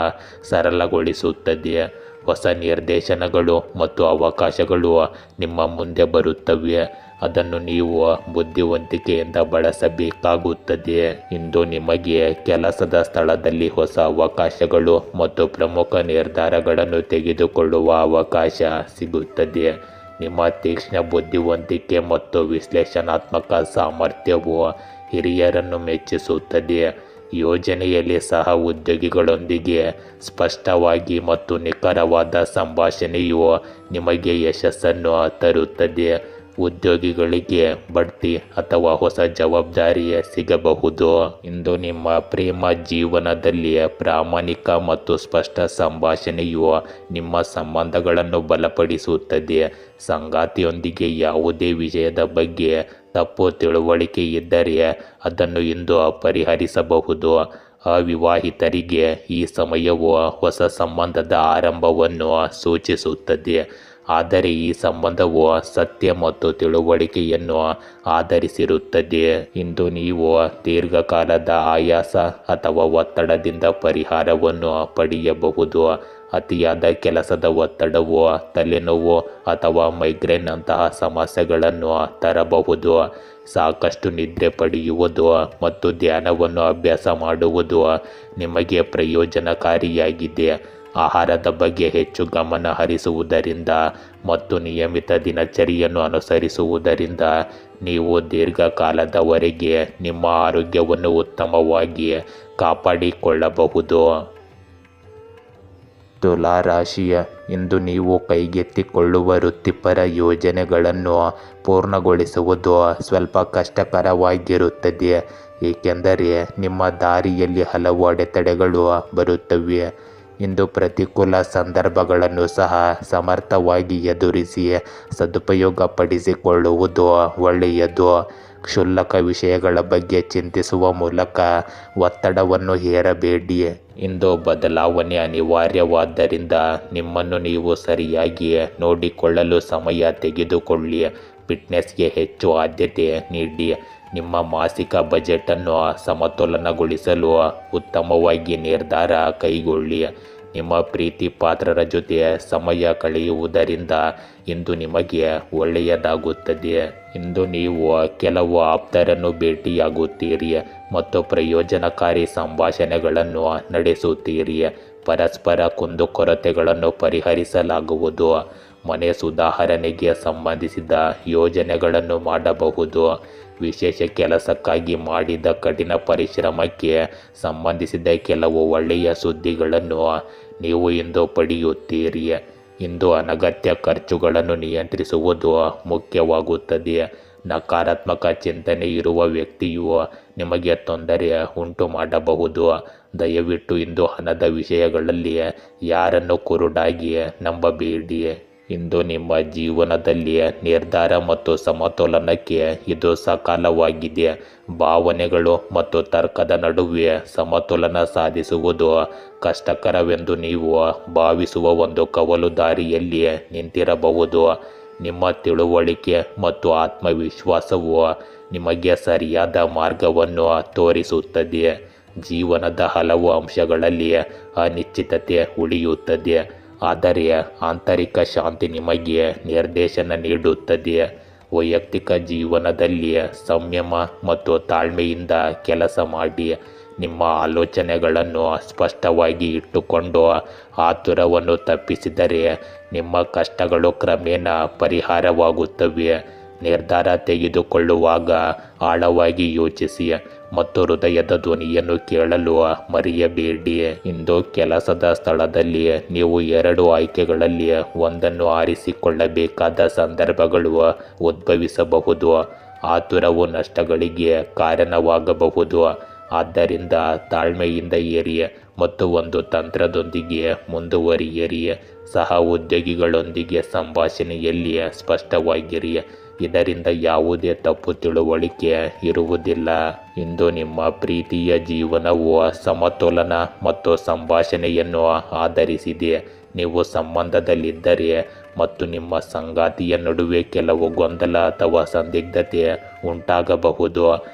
A: ಸರಳಗೊಳಿಸುತ್ತದೆ. ಹೊಸ ನಿರ್ದೇಶನಗಳು ಮತ್ತು ಅವಕಾಶಗಳು ನಿಮ್ಮ ಮುಂದೆ ಬರುತ್ತವೆ. ಅದನ್ನು ನೀವು ಬುದ್ಧಿವಂತಿಕೆಯಿಂದ ಬಳಸಬೇಕಾಗುತ್ತದೆ. ಇಂದು ನಿಮಗೆ ಕೆಲಸದ ಸ್ಥಳದಲ್ಲಿ ಹೊಸ ಅವಕಾಶಗಳು ಮತ್ತು ಪ್ರಮುಖ ನಿರ್ಧಾರಗಳನ್ನು ತೆಗೆದುಕೊಳ್ಳುವ ಅವಕಾಶ ಸಿಗುತ್ತದೆ. ನಿಮ್ಮ ತೀಕ್ಷ್ಣ ಬುದ್ಧಿವಂತಿಕೆ ಮತ್ತು ವಿಶ್ಲೇಷಣಾತ್ಮಕ ಸಾಮರ್ಥ್ಯವು ಹಿರಿಯರನ್ನು ಮೆಚ್ಚಿಸುತ್ತದೆ. ಯೋಜನೆಯಲ್ಲಿ ಸಹ ಉದ್ಯೋಗಿಗಳೊಂದಿಗೆ ಸ್ಪಷ್ಟವಾಗಿ ಮತ್ತು ನಿಖರವಾದ ಸಂಭಾಷಣೆಯು ನಿಮಗೆ ಯಶಸ್ಸನ್ನು ತರುತ್ತದೆ. ಉದ್ಯೋಗಿಗಳಿಗೆ ಬಡ್ತಿ ಅಥವಾ ಹೊಸ ಜವಾಬ್ದಾರಿ ಸಿಗಬಹುದು. ಇಂದು ನಿಮ್ಮ ಪ್ರೇಮ ಜೀವನದಲ್ಲಿ ಪ್ರಾಮಾಣಿಕ ಮತ್ತು ಸ್ಪಷ್ಟ ಸಂಭಾಷಣೆಯು ನಿಮ್ಮ ಸಂಬಂಧಗಳನ್ನು ಬಲಪಡಿಸುತ್ತದೆ. ಸಂಗಾತಿಯೊಂದಿಗೆ ಯಾವುದೇ ವಿಷಯದ ಬಗ್ಗೆ ತಪ್ಪು ತಿಳುವಳಿಕೆ ಇದ್ದರೆ ಅದನ್ನು ಇಂದು ಪರಿಹರಿಸಬಹುದು. ಅವಿವಾಹಿತರಿಗೆ ಈ ಸಮಯವು ಹೊಸ ಸಂಬಂಧದ ಆರಂಭವನ್ನು ಸೂಚಿಸುತ್ತದೆ, ಆದರೆ ಈ ಸಂಬಂಧವು ಸತ್ಯ ಮತ್ತು ತಿಳುವಳಿಕೆಯನ್ನು ಆಧರಿಸಿರುತ್ತದೆ. ಇಂದು ನೀವು ದೀರ್ಘಕಾಲದ ಆಯಾಸ ಅಥವಾ ಒತ್ತಡದಿಂದ ಪರಿಹಾರವನ್ನು ಪಡೆಯಬಹುದು. ಅತಿಯಾದ ಕೆಲಸದ ಒತ್ತಡವು ತಲೆನೋವು ಅಥವಾ ಮೈಗ್ರೇನ್ನಂತಹ ಸಮಸ್ಯೆಗಳನ್ನು ತರಬಹುದು. ಸಾಕಷ್ಟು ನಿದ್ರೆ ಪಡೆಯುವುದು ಮತ್ತು ಧ್ಯಾನವನ್ನು ಅಭ್ಯಾಸ ಮಾಡುವುದು ನಿಮಗೆ ಪ್ರಯೋಜನಕಾರಿಯಾಗಿದೆ. ಆಹಾರದ ಬಗ್ಗೆ ಹೆಚ್ಚು ಗಮನ ಹರಿಸುವುದರಿಂದ ಮತ್ತು ನಿಯಮಿತ ದಿನಚರಿಯನ್ನು ಅನುಸರಿಸುವುದರಿಂದ ನೀವು ದೀರ್ಘಕಾಲದವರೆಗೆ ನಿಮ್ಮ ಆರೋಗ್ಯವನ್ನು ಉತ್ತಮವಾಗಿ ಕಾಪಾಡಿಕೊಳ್ಳಬಹುದು. ತುಲಾ ರಾಶಿಯ ಇಂದು ನೀವು ಕೈಗೆತ್ತಿಕೊಳ್ಳುವ ವೃತ್ತಿಪರ ಯೋಜನೆಗಳನ್ನು ಪೂರ್ಣಗೊಳಿಸುವುದು ಸ್ವಲ್ಪ ಕಷ್ಟಕರವಾಗಿರುತ್ತದೆ, ಏಕೆಂದರೆ ನಿಮ್ಮ ದಾರಿಯಲ್ಲಿ ಹಲವು ಅಡೆತಡೆಗಳು ಬರುತ್ತವೆ. ಇಂದು ಪ್ರತಿಕೂಲ ಸಂದರ್ಭಗಳನ್ನು ಸಹ ಸಮರ್ಥವಾಗಿ ಎದುರಿಸಿ ಸದುಪಯೋಗಪಡಿಸಿಕೊಳ್ಳುವುದು ಒಳ್ಳೆಯದು. ಕ್ಷುಲ್ಲಕ ವಿಷಯಗಳ ಬಗ್ಗೆ ಚಿಂತಿಸುವ ಮೂಲಕ ಒತ್ತಡವನ್ನು ಹೇರಬೇಡಿ. ಇಂದು ಬದಲಾವಣೆ ಅನಿವಾರ್ಯವಾದ್ದರಿಂದ ನಿಮ್ಮನ್ನು ನೀವು ಸರಿಯಾಗಿ ನೋಡಿಕೊಳ್ಳಲು ಸಮಯ ತೆಗೆದುಕೊಳ್ಳಿ. ಫಿಟ್ನೆಸ್ಗೆ ಹೆಚ್ಚು ಆದ್ಯತೆ ನೀಡಿ. ನಿಮ್ಮ ಮಾಸಿಕ ಬಜೆಟನ್ನು ಸಮತೋಲನಗೊಳಿಸಲು ಉತ್ತಮವಾಗಿ ನಿರ್ಧಾರ ಕೈಗೊಳ್ಳಿ. ನಿಮ್ಮ ಪ್ರೀತಿ ಪಾತ್ರರ ಜೊತೆ ಸಮಯ ಕಳೆಯುವುದರಿಂದ ಇಂದು ನಿಮಗೆ ಒಳ್ಳೆಯದಾಗುತ್ತದೆ. ಇಂದು ನೀವು ಕೆಲವು ಆಪ್ತರನ್ನು ಭೇಟಿಯಾಗುತ್ತೀರಿ ಮತ್ತು ಪ್ರಯೋಜನಕಾರಿ ಸಂಭಾಷಣೆಗಳನ್ನು ನಡೆಸುತ್ತೀರಿ. ಪರಸ್ಪರ ಕುಂದುಕೊರತೆಗಳನ್ನು ಪರಿಹರಿಸಲಾಗುವುದು. ಮನೆ ಸುಧಾರಣೆಗೆ ಸಂಬಂಧಿಸಿದ ಯೋಜನೆಗಳನ್ನು ಮಾಡಬಹುದು. ವಿಶೇಷ ಕೆಲಸಕ್ಕಾಗಿ ಮಾಡಿದ ಕಠಿಣ ಪರಿಶ್ರಮಕ್ಕೆ ಸಂಬಂಧಿಸಿದ ಕೆಲವು ಒಳ್ಳೆಯ ಸುದ್ದಿಗಳನ್ನು ನೀವು ಇಂದು ಪಡೆಯುತ್ತೀರಿ. ಇಂದು ಅನಗತ್ಯ ಖರ್ಚುಗಳನ್ನು ನಿಯಂತ್ರಿಸುವುದು ಮುಖ್ಯವಾಗುತ್ತದೆ. ನಕಾರಾತ್ಮಕ ಚಿಂತನೆ ಇರುವ ವ್ಯಕ್ತಿಯು ನಿಮಗೆ ತೊಂದರೆ ಉಂಟು ಮಾಡಬಹುದು. ದಯವಿಟ್ಟು ಇಂದು ಹಣದ ವಿಷಯಗಳಲ್ಲಿ ಯಾರನ್ನು ಕುರುಡಾಗಿ ನಂಬಬೇಡಿ. ಇಂದು ನಿಮ್ಮ ಜೀವನದಲ್ಲಿ ನಿರ್ಧಾರ ಮತ್ತು ಸಮತೋಲನಕ್ಕೆ ಇದು ಸಕಾಲವಾಗಿದೆ. ಭಾವನೆಗಳು ಮತ್ತು ತರ್ಕದ ನಡುವೆ ಸಮತೋಲನ ಸಾಧಿಸುವುದು ಕಷ್ಟಕರವೆಂದು ನೀವು ಭಾವಿಸುವ ಒಂದು ಕವಲು ದಾರಿಯಲ್ಲಿ ನಿಂತಿರಬಹುದು. ನಿಮ್ಮ ತಿಳುವಳಿಕೆ ಮತ್ತು ಆತ್ಮವಿಶ್ವಾಸವು ನಿಮಗೆ ಸರಿಯಾದ ಮಾರ್ಗವನ್ನು ತೋರಿಸುತ್ತದೆ. ಜೀವನದ ಹಲವು ಅಂಶಗಳಲ್ಲಿ ಅನಿಶ್ಚಿತತೆ ಉಳಿಯುತ್ತದೆ, ಆದರೆ ಆಂತರಿಕ ಶಾಂತಿ ನಿಮಗೆ ನಿರ್ದೇಶನ ನೀಡುತ್ತದೆ. ವೈಯಕ್ತಿಕ ಜೀವನದಲ್ಲಿ ಸಂಯಮ ಮತ್ತು ತಾಳ್ಮೆಯಿಂದ ಕೆಲಸ ಮಾಡಿ. ನಿಮ್ಮ ಆಲೋಚನೆಗಳನ್ನು ಸ್ಪಷ್ಟವಾಗಿ ಇಟ್ಟುಕೊಂಡು ಆತುರವನ್ನು ತಪ್ಪಿಸಿದರೆ ನಿಮ್ಮ ಕಷ್ಟಗಳು ಕ್ರಮೇಣ ಪರಿಹಾರವಾಗುತ್ತವೆ. ನಿರ್ಧಾರ ತೆಗೆದುಕೊಳ್ಳುವಾಗ ಆಳವಾಗಿ ಯೋಚಿಸಿ ಮತ್ತು ಹೃದಯದ ಧ್ವನಿಯನ್ನು ಕೇಳಲು ಮರೆಯಬೇಡಿ. ಇಂದು ಕೆಲಸದ ಸ್ಥಳದಲ್ಲಿ ನೀವು 2 ಆಯ್ಕೆಗಳಲ್ಲಿ ಒಂದನ್ನು ಆರಿಸಿಕೊಳ್ಳಬೇಕಾದ ಸಂದರ್ಭಗಳು ಉದ್ಭವಿಸಬಹುದು. ಆತುರವು ನಷ್ಟಗಳಿಗೆ ಕಾರಣವಾಗಬಹುದು. ಆದ್ದರಿಂದ ತಾಳ್ಮೆಯಿಂದ ಇರಿ ಮತ್ತು ಒಂದು ತಂತ್ರದೊಂದಿಗೆ ಮುಂದುವರಿಯಿರಿ. ಸಹ ಉದ್ಯೋಗಿಗಳೊಂದಿಗೆ ಸಂಭಾಷಣೆಯಲ್ಲಿ ಸ್ಪಷ್ಟವಾಗಿರಿ. ಇದರಿಂದ ಯಾವುದೇ ತಪ್ಪು ತಿಳುವಳಿಕೆ ಇರುವುದಿಲ್ಲ. ಇಂದು ನಿಮ್ಮ ಪ್ರೀತಿಯ ಜೀವನವು ಸಮತೋಲನ ಮತ್ತು ಸಂಭಾಷಣೆಯನ್ನು ಆಧರಿಸಿದೆ. ನೀವು ಸಂಬಂಧದಲ್ಲಿದ್ದರೆ ಮತ್ತು ನಿಮ್ಮ ಸಂಗಾತಿಯ ನಡುವೆ ಕೆಲವು ಗೊಂದಲ ಅಥವಾ ಸಂದಿಗ್ಧತೆ ಉಂಟಾಗಬಹುದು.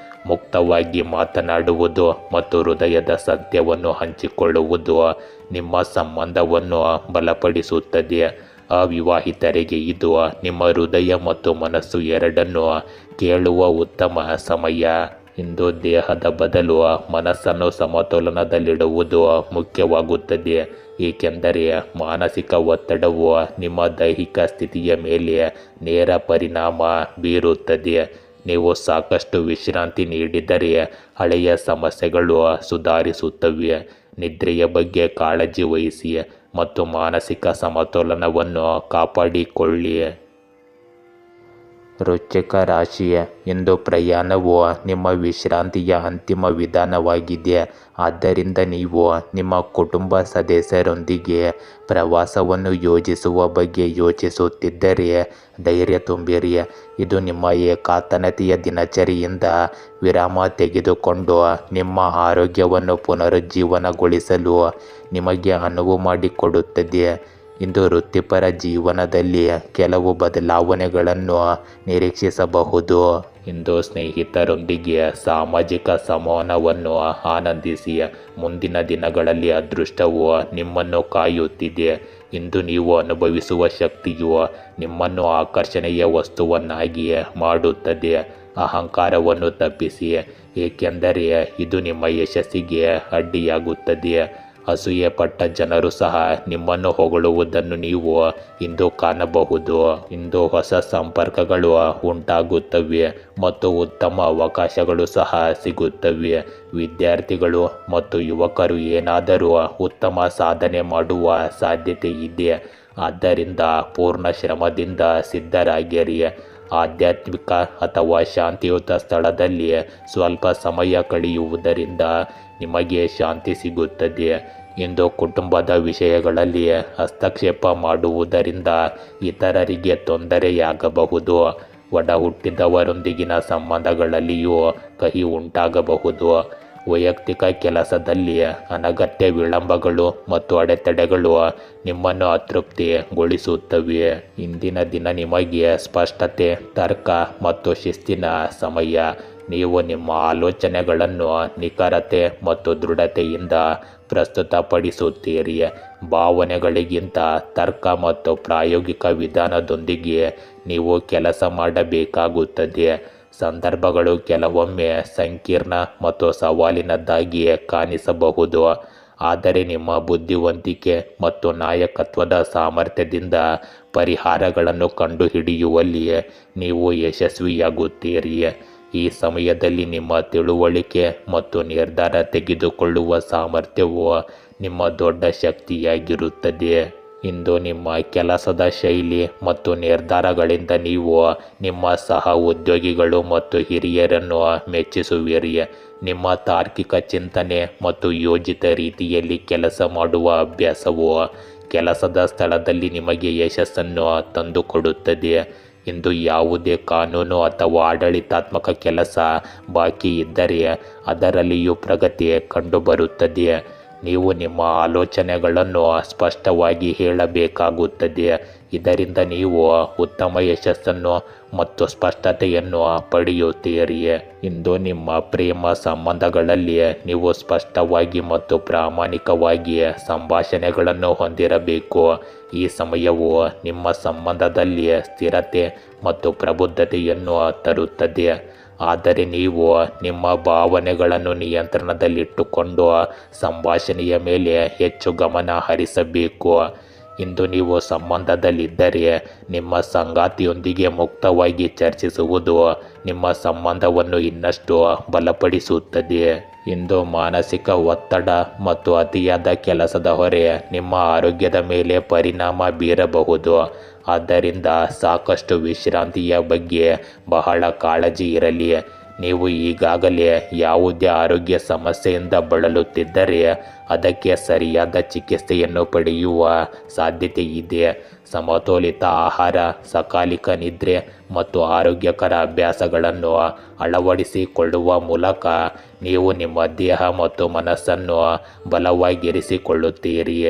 A: ಮುಕ್ತವಾಗಿ ಮಾತನಾಡುವುದು ಮತ್ತು ಹೃದಯದ ಸತ್ಯವನ್ನು ಹಂಚಿಕೊಳ್ಳುವುದು ನಿಮ್ಮ ಸಂಬಂಧವನ್ನು ಬಲಪಡಿಸುತ್ತದೆ. ಅವಿವಾಹಿತರಿಗೆ ಇದು ನಿಮ್ಮ ಹೃದಯ ಮತ್ತು ಮನಸ್ಸು ಎರಡನ್ನೂ ಕೇಳುವ ಉತ್ತಮ ಸಮಯ. ಇಂದು ದೇಹದ ಬದಲು ಮನಸ್ಸನ್ನು ಸಮತೋಲನದಲ್ಲಿಡುವುದು ಮುಖ್ಯವಾಗುತ್ತದೆ, ಏಕೆಂದರೆ ಮಾನಸಿಕ ಒತ್ತಡವು ನಿಮ್ಮ ದೈಹಿಕ ಸ್ಥಿತಿಯ ಮೇಲೆ ನೇರ ಪರಿಣಾಮ ಬೀರುತ್ತದೆ. ನೀವು ಸಾಕಷ್ಟು ವಿಶ್ರಾಂತಿ ನೀಡಿದರೆ ಹಳೆಯ ಸಮಸ್ಯೆಗಳು ಸುಧಾರಿಸುತ್ತವೆ. ನಿದ್ರೆಯ ಬಗ್ಗೆ ಕಾಳಜಿ ವಹಿಸಿ ಮತ್ತು ಮಾನಸಿಕ ಸಮತೋಲನವನ್ನು ಕಾಪಾಡಿಕೊಳ್ಳಿ. ವೃಶ್ಚಿಕ ರಾಶಿ, ಇಂದು ಪ್ರಯಾಣವು ನಿಮ್ಮ ವಿಶ್ರಾಂತಿಯ ಅಂತಿಮ ವಿಧಾನವಾಗಿದೆ. ಆದ್ದರಿಂದ ನೀವು ನಿಮ್ಮ ಕುಟುಂಬ ಸದಸ್ಯರೊಂದಿಗೆ ಪ್ರವಾಸವನ್ನು ಯೋಜಿಸುವ ಬಗ್ಗೆ ಯೋಚಿಸುತ್ತಿದ್ದರೆ ಧೈರ್ಯ ತುಂಬಿರಿ. ಇದು ನಿಮ್ಮ ಏಕಾಂತತೆಯ ದಿನಚರಿಯಿಂದ ವಿರಾಮ ತೆಗೆದುಕೊಂಡು ನಿಮ್ಮ ಆರೋಗ್ಯವನ್ನು ಪುನರುಜ್ಜೀವನಗೊಳಿಸಲು ನಿಮಗೆ ಅನುವು ಮಾಡಿಕೊಡುತ್ತದೆ. ಇಂದು ವೃತ್ತಿಪರ ಜೀವನದಲ್ಲಿ ಕೆಲವು ಬದಲಾವಣೆಗಳನ್ನು ನಿರೀಕ್ಷಿಸಬಹುದು. ಇಂದು ಸ್ನೇಹಿತರೊಂದಿಗೆ ಸಾಮಾಜಿಕ ಸಂವಹನವನ್ನು ಆನಂದಿಸಿ. ಮುಂದಿನ ದಿನಗಳಲ್ಲಿ ಅದೃಷ್ಟವು ನಿಮ್ಮನ್ನು ಕಾಯುತ್ತಿದೆ. ಇಂದು ನೀವು ಅನುಭವಿಸುವ ಶಕ್ತಿಯು ನಿಮ್ಮನ್ನು ಆಕರ್ಷಣೆಯ ವಸ್ತುವನ್ನಾಗಿ ಮಾಡುತ್ತದೆ. ಅಹಂಕಾರವನ್ನು ತಪ್ಪಿಸಿ, ಏಕೆಂದರೆ ಇದು ನಿಮ್ಮ ಯಶಸ್ಸಿಗೆ ಅಡ್ಡಿಯಾಗುತ್ತದೆ. ಅಸೂಯೆ ಪಟ್ಟ ಜನರು ಸಹ ನಿಮ್ಮನ್ನು ಹೊಗಳುವುದನ್ನು ನೀವು ಇಂದು ಕಾಣಬಹುದು. ಇಂದು ಹೊಸ ಸಂಪರ್ಕಗಳು ಉಂಟಾಗುತ್ತವೆ ಮತ್ತು ಉತ್ತಮ ಅವಕಾಶಗಳು ಸಹ ಸಿಗುತ್ತವೆ. ವಿದ್ಯಾರ್ಥಿಗಳು ಮತ್ತು ಯುವಕರು ಏನಾದರೂ ಉತ್ತಮ ಸಾಧನೆ ಮಾಡುವ ಸಾಧ್ಯತೆ ಇದೆ. ಆದ್ದರಿಂದ ಪೂರ್ಣ ಶ್ರಮದಿಂದ ಸಿದ್ಧರಾಗಿರಿ. ಆಧ್ಯಾತ್ಮಿಕ ಅಥವಾ ಶಾಂತಿಯುತ ಸ್ಥಳದಲ್ಲಿ ಸ್ವಲ್ಪ ಸಮಯ ಕಳೆಯುವುದರಿಂದ ನಿಮಗೆ ಶಾಂತಿ ಸಿಗುತ್ತದೆ. ಇಂದು ಕುಟುಂಬದ ವಿಷಯಗಳಲ್ಲಿ ಹಸ್ತಕ್ಷೇಪ ಮಾಡುವುದರಿಂದ ಇತರರಿಗೆ ತೊಂದರೆಯಾಗಬಹುದು. ಒಡ ಹುಟ್ಟಿದವರೊಂದಿಗಿನ ಸಂಬಂಧಗಳಲ್ಲಿಯೂ ಕಹಿ ಉಂಟಾಗಬಹುದು. ವೈಯಕ್ತಿಕ ಕೆಲಸದಲ್ಲಿ ಅನಗತ್ಯ ವಿಳಂಬಗಳು ಮತ್ತು ಅಡೆತಡೆಗಳು ನಿಮ್ಮನ್ನು ಅತೃಪ್ತಿಗೊಳಿಸುತ್ತವೆ. ಇಂದಿನ ದಿನ ನಿಮಗೆ ಸ್ಪಷ್ಟತೆ, ತರ್ಕ ಮತ್ತು ಶಿಸ್ತಿನ ಸಮಯ. ನೀವು ನಿಮ್ಮ ಆಲೋಚನೆಗಳನ್ನು ನಿಖರತೆ ಮತ್ತು ದೃಢತೆಯಿಂದ ಪ್ರಸ್ತುತಪಡಿಸುತ್ತೀರಿ. ಭಾವನೆಗಳಿಗಿಂತ ತರ್ಕ ಮತ್ತು ಪ್ರಾಯೋಗಿಕ ವಿಧಾನದೊಂದಿಗೆ ನೀವು ಕೆಲಸ ಮಾಡಬೇಕಾಗುತ್ತದೆ. ಸಂದರ್ಭಗಳು ಕೆಲವೊಮ್ಮೆ ಸಂಕೀರ್ಣ ಮತ್ತು ಸವಾಲಿನದ್ದಾಗಿ ಕಾಣಿಸಬಹುದು, ಆದರೆ ನಿಮ್ಮ ಬುದ್ಧಿವಂತಿಕೆ ಮತ್ತು ನಾಯಕತ್ವದ ಸಾಮರ್ಥ್ಯದಿಂದ ಪರಿಹಾರಗಳನ್ನು ಕಂಡುಹಿಡಿಯುವಲ್ಲಿ ನೀವು ಯಶಸ್ವಿಯಾಗುತ್ತೀರಿ. ಈ ಸಮಯದಲ್ಲಿ ನಿಮ್ಮ ತಿಳುವಳಿಕೆ ಮತ್ತು ನಿರ್ಧಾರ ತೆಗೆದುಕೊಳ್ಳುವ ಸಾಮರ್ಥ್ಯವು ನಿಮ್ಮ ದೊಡ್ಡ ಶಕ್ತಿಯಾಗಿರುತ್ತದೆ. ಇಂದು ನಿಮ್ಮ ಕೆಲಸದ ಶೈಲಿ ಮತ್ತು ನಿರ್ಧಾರಗಳಿಂದ ನೀವು ನಿಮ್ಮ ಸಹ ಉದ್ಯೋಗಿಗಳು ಮತ್ತು ಹಿರಿಯರನ್ನು ಮೆಚ್ಚಿಸುವಿರಿ. ನಿಮ್ಮ ತಾರ್ಕಿಕ ಚಿಂತನೆ ಮತ್ತು ಯೋಜಿತ ರೀತಿಯಲ್ಲಿ ಕೆಲಸ ಮಾಡುವ ಅಭ್ಯಾಸವು ಕೆಲಸದ ಸ್ಥಳದಲ್ಲಿ ನಿಮಗೆ ಯಶಸ್ಸನ್ನು ತಂದುಕೊಡುತ್ತದೆ. ಇಂದು ಯಾವುದೇ ಕಾನೂನು ಅಥವಾ ಆಡಳಿತಾತ್ಮಕ ಕೆಲಸ ಬಾಕಿ ಇದ್ದರೆ ಅದರಲ್ಲಿಯೂ ಪ್ರಗತಿ ಕಂಡುಬರುತ್ತದೆ. ನೀವು ನಿಮ್ಮ ಆಲೋಚನೆಗಳನ್ನು ಸ್ಪಷ್ಟವಾಗಿ ಹೇಳಬೇಕಾಗುತ್ತದೆ. ಇದರಿಂದ ನೀವು ಉತ್ತಮ ಯಶಸ್ಸನ್ನು ಮತ್ತು ಸ್ಪಷ್ಟತೆಯನ್ನು ಪಡೆಯುತ್ತೀರಿ. ಇಂದು ನಿಮ್ಮ ಪ್ರೇಮ ಸಂಬಂಧಗಳಲ್ಲಿ ನೀವು ಸ್ಪಷ್ಟವಾಗಿ ಮತ್ತು ಪ್ರಾಮಾಣಿಕವಾಗಿ ಸಂಭಾಷಣೆಗಳನ್ನು ಹೊಂದಿರಬೇಕು. ಈ ಸಮಯವು ನಿಮ್ಮ ಸಂಬಂಧದಲ್ಲಿ ಸ್ಥಿರತೆ ಮತ್ತು ಪ್ರಬುದ್ಧತೆಯನ್ನು ತರುತ್ತದೆ, ಆದರೆ ನೀವು ನಿಮ್ಮ ಭಾವನೆಗಳನ್ನು ನಿಯಂತ್ರಣದಲ್ಲಿಟ್ಟುಕೊಂಡು ಸಂಭಾಷಣೆಯ ಮೇಲೆ ಹೆಚ್ಚು ಗಮನ ಹರಿಸಬೇಕು. ಇಂದು ನೀವು ಸಂಬಂಧದಲ್ಲಿದ್ದರೆ ನಿಮ್ಮ ಸಂಗಾತಿಯೊಂದಿಗೆ ಮುಕ್ತವಾಗಿ ಚರ್ಚಿಸುವುದು ನಿಮ್ಮ ಸಂಬಂಧವನ್ನು ಇನ್ನಷ್ಟು ಬಲಪಡಿಸುತ್ತದೆ. ಇಂದು ಮಾನಸಿಕ ಒತ್ತಡ ಮತ್ತು ಅತಿಯಾದ ಕೆಲಸದ ಹೊರೆ ನಿಮ್ಮ ಆರೋಗ್ಯದ ಮೇಲೆ ಪರಿಣಾಮ ಬೀರಬಹುದು. ಆದ್ದರಿಂದ ಸಾಕಷ್ಟು ವಿಶ್ರಾಂತಿಯ ಬಗ್ಗೆ ಬಹಳ ಕಾಳಜಿ ಇರಲಿ. ನೀವು ಈಗಾಗಲೇ ಯಾವುದೇ ಆರೋಗ್ಯ ಸಮಸ್ಯೆಯಿಂದ ಬಳಲುತ್ತಿದ್ದರೆ ಅದಕ್ಕೆ ಸರಿಯಾದ ಚಿಕಿತ್ಸೆಯನ್ನು ಪಡೆಯುವ ಸಾಧ್ಯತೆ ಇದೆ. ಸಮತೋಲಿತ ಆಹಾರ, ಸಕಾಲಿಕ ನಿದ್ರೆ ಮತ್ತು ಆರೋಗ್ಯಕರ ಅಭ್ಯಾಸಗಳನ್ನು ಅಳವಡಿಸಿಕೊಳ್ಳುವ ಮೂಲಕ ನೀವು ನಿಮ್ಮ ದೇಹ ಮತ್ತು ಮನಸ್ಸನ್ನು ಬಲವಾಗಿರಿಸಿಕೊಳ್ಳುತ್ತೀರಿ.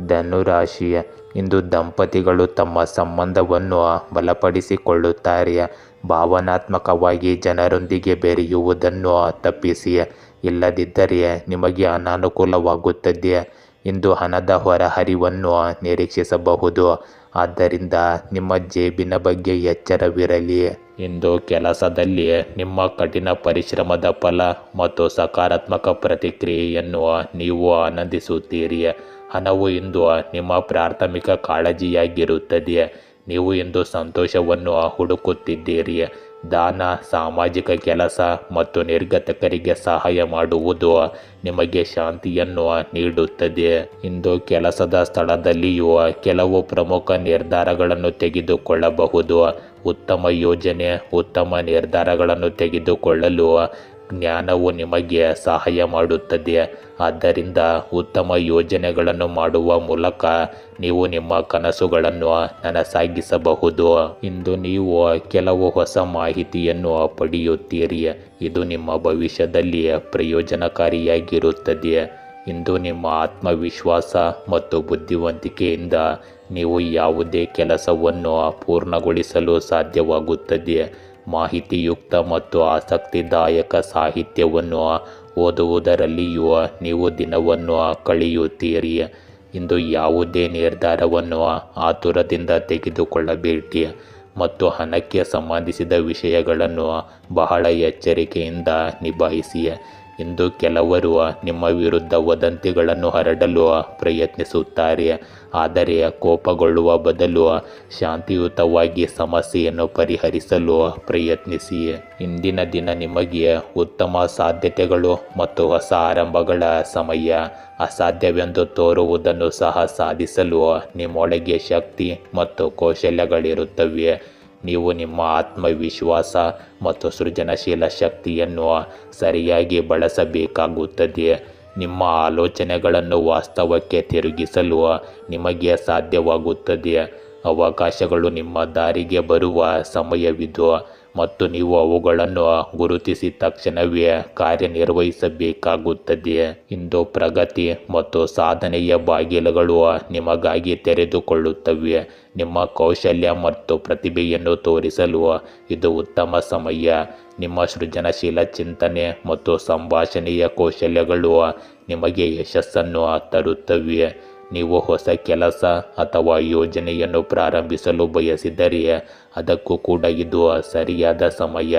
A: ಧನುರಾಶಿ, ಇಂದು ದಂಪತಿಗಳು ತಮ್ಮ ಸಂಬಂಧವನ್ನು ಬಲಪಡಿಸಿಕೊಳ್ಳುತ್ತಾರೆ. ಭಾವನಾತ್ಮಕವಾಗಿ ಜನರೊಂದಿಗೆ ಬೆರೆಯುವುದನ್ನು ತಪ್ಪಿಸಿ, ಇಲ್ಲದಿದ್ದರೆ ನಿಮಗೆ ಅನಾನುಕೂಲವಾಗುತ್ತದೆ. ಇಂದು ಹಣದ ಹೊರಹರಿವನ್ನು ನಿರೀಕ್ಷಿಸಬಹುದು, ಆದ್ದರಿಂದ ನಿಮ್ಮ ಜೇಬಿನ ಬಗ್ಗೆ ಎಚ್ಚರವಿರಲಿ. ಇಂದು ಕೆಲಸದಲ್ಲಿ ನಿಮ್ಮ ಕಠಿಣ ಪರಿಶ್ರಮದ ಫಲ ಮತ್ತು ಸಕಾರಾತ್ಮಕ ಪ್ರತಿಕ್ರಿಯೆಯನ್ನು ನೀವು ಆನಂದಿಸುತ್ತೀರಿ. ಹಣವು ಇಂದು ನಿಮ್ಮ ಪ್ರಾಥಮಿಕ ಕಾಳಜಿಯಾಗಿರುತ್ತದೆ. ನೀವು ಇಂದು ಸಂತೋಷವನ್ನು ಹುಡುಕುತ್ತಿದ್ದೀರಿ. ದಾನ, ಸಾಮಾಜಿಕ ಕೆಲಸ ಮತ್ತು ನಿರ್ಗತಿಕರಿಗೆ ಸಹಾಯ ಮಾಡುವುದು ನಿಮಗೆ ಶಾಂತಿಯನ್ನು ನೀಡುತ್ತದೆ. ಇಂದು ಕೆಲಸದ ಸ್ಥಳದಲ್ಲಿಯೂ ಕೆಲವು ಪ್ರಮುಖ ನಿರ್ಧಾರಗಳನ್ನು ತೆಗೆದುಕೊಳ್ಳಬಹುದು. ಉತ್ತಮ ಯೋಜನೆ, ಉತ್ತಮ ನಿರ್ಧಾರಗಳನ್ನು ತೆಗೆದುಕೊಳ್ಳಲು ಜ್ಞಾನವು ನಿಮಗೆ ಸಹಾಯ ಮಾಡುತ್ತದೆ. ಆದ್ದರಿಂದ ಉತ್ತಮ ಯೋಜನೆಗಳನ್ನು ಮಾಡುವ ಮೂಲಕ ನೀವು ನಿಮ್ಮ ಕನಸುಗಳನ್ನು ನನಸಾಗಿಸಬಹುದು. ಇಂದು ನೀವು ಕೆಲವು ಹೊಸ ಮಾಹಿತಿಯನ್ನು ಪಡೆಯುತ್ತೀರಿ, ಇದು ನಿಮ್ಮ ಭವಿಷ್ಯದಲ್ಲಿ ಪ್ರಯೋಜನಕಾರಿಯಾಗಿರುತ್ತದೆ. ಇಂದು ನಿಮ್ಮ ಆತ್ಮವಿಶ್ವಾಸ ಮತ್ತು ಬುದ್ಧಿವಂತಿಕೆಯಿಂದ ನೀವು ಯಾವುದೇ ಕೆಲಸವನ್ನು ಪೂರ್ಣಗೊಳಿಸಲು ಸಾಧ್ಯವಾಗುತ್ತದೆ. ಮಾಹಿತಿಯುಕ್ತ ಮತ್ತು ಆಸಕ್ತಿದಾಯಕ ಸಾಹಿತ್ಯವನ್ನು ಓದುವುದರಲ್ಲಿಯೂ ನೀವು ದಿನವನ್ನು ಕಳೆಯುತ್ತೀರಿ. ಇಂದು ಯಾವುದೇ ನಿರ್ಧಾರವನ್ನು ಆತುರದಿಂದ ತೆಗೆದುಕೊಳ್ಳಬೇಡಿ ಮತ್ತು ಹಣಕ್ಕೆ ಸಂಬಂಧಿಸಿದ ವಿಷಯಗಳನ್ನು ಬಹಳ ಎಚ್ಚರಿಕೆಯಿಂದ ನಿಭಾಯಿಸಿ. ಇಂದು ಕೆಲವರು ನಿಮ್ಮ ವಿರುದ್ಧ ವದಂತಿಗಳನ್ನು ಹರಡಲು ಪ್ರಯತ್ನಿಸುತ್ತಾರೆ, ಆದರೆ ಕೋಪಗೊಳ್ಳುವ ಬದಲು ಶಾಂತಿಯುತವಾಗಿ ಸಮಸ್ಯೆಯನ್ನು ಪರಿಹರಿಸಲು ಪ್ರಯತ್ನಿಸಿ. ಇಂದಿನ ದಿನ ನಿಮಗೆ ಉತ್ತಮ ಸಾಧ್ಯತೆಗಳು ಮತ್ತು ಹೊಸ ಆರಂಭಗಳ ಸಮಯ. ಅಸಾಧ್ಯವೆಂದು ತೋರುವುದನ್ನು ಸಹ ಸಾಧಿಸಲು ನಿಮ್ಮೊಳಗೆ ಶಕ್ತಿ ಮತ್ತು ಕೌಶಲ್ಯಗಳಿರುತ್ತವೆ. ನೀವು ನಿಮ್ಮ ಆತ್ಮವಿಶ್ವಾಸ ಮತ್ತು ಸೃಜನಶೀಲ ಶಕ್ತಿಯನ್ನು ಸರಿಯಾಗಿ ಬಳಸಬೇಕಾಗುತ್ತದೆ. ನಿಮ್ಮ ಆಲೋಚನೆಗಳನ್ನು ವಾಸ್ತವಕ್ಕೆ ತಿರುಗಿಸಲು ನಿಮಗೆ ಸಾಧ್ಯವಾಗುತ್ತದೆ. ಅವಕಾಶಗಳು ನಿಮ್ಮ ದಾರಿಗೆ ಬರುವ ಸಮಯವಿದು ಮತ್ತು ನೀವು ಅವುಗಳನ್ನು ಗುರುತಿಸಿದ ತಕ್ಷಣವೇ ಕಾರ್ಯನಿರ್ವಹಿಸಬೇಕಾಗುತ್ತದೆ. ಇಂದು ಪ್ರಗತಿ ಮತ್ತು ಸಾಧನೆಯ ಬಾಗಿಲುಗಳು ನಿಮಗಾಗಿ ತೆರೆದುಕೊಳ್ಳುತ್ತವೆ. ನಿಮ್ಮ ಕೌಶಲ್ಯ ಮತ್ತು ಪ್ರತಿಭೆಯನ್ನು ತೋರಿಸಲು ಇದು ಉತ್ತಮ ಸಮಯ. ನಿಮ್ಮ ಸೃಜನಶೀಲ ಚಿಂತನೆ ಮತ್ತು ಸಂಭಾಷಣೆಯ ಕೌಶಲ್ಯಗಳು ನಿಮಗೆ ಯಶಸ್ಸನ್ನು ತರುತ್ತವೆ. ನೀವು ಹೊಸ ಕೆಲಸ ಅಥವಾ ಯೋಜನೆಯನ್ನು ಪ್ರಾರಂಭಿಸಲು ಬಯಸಿದರೆ ಅದಕ್ಕೂ ಕೂಡ ಇದು ಸರಿಯಾದ ಸಮಯ.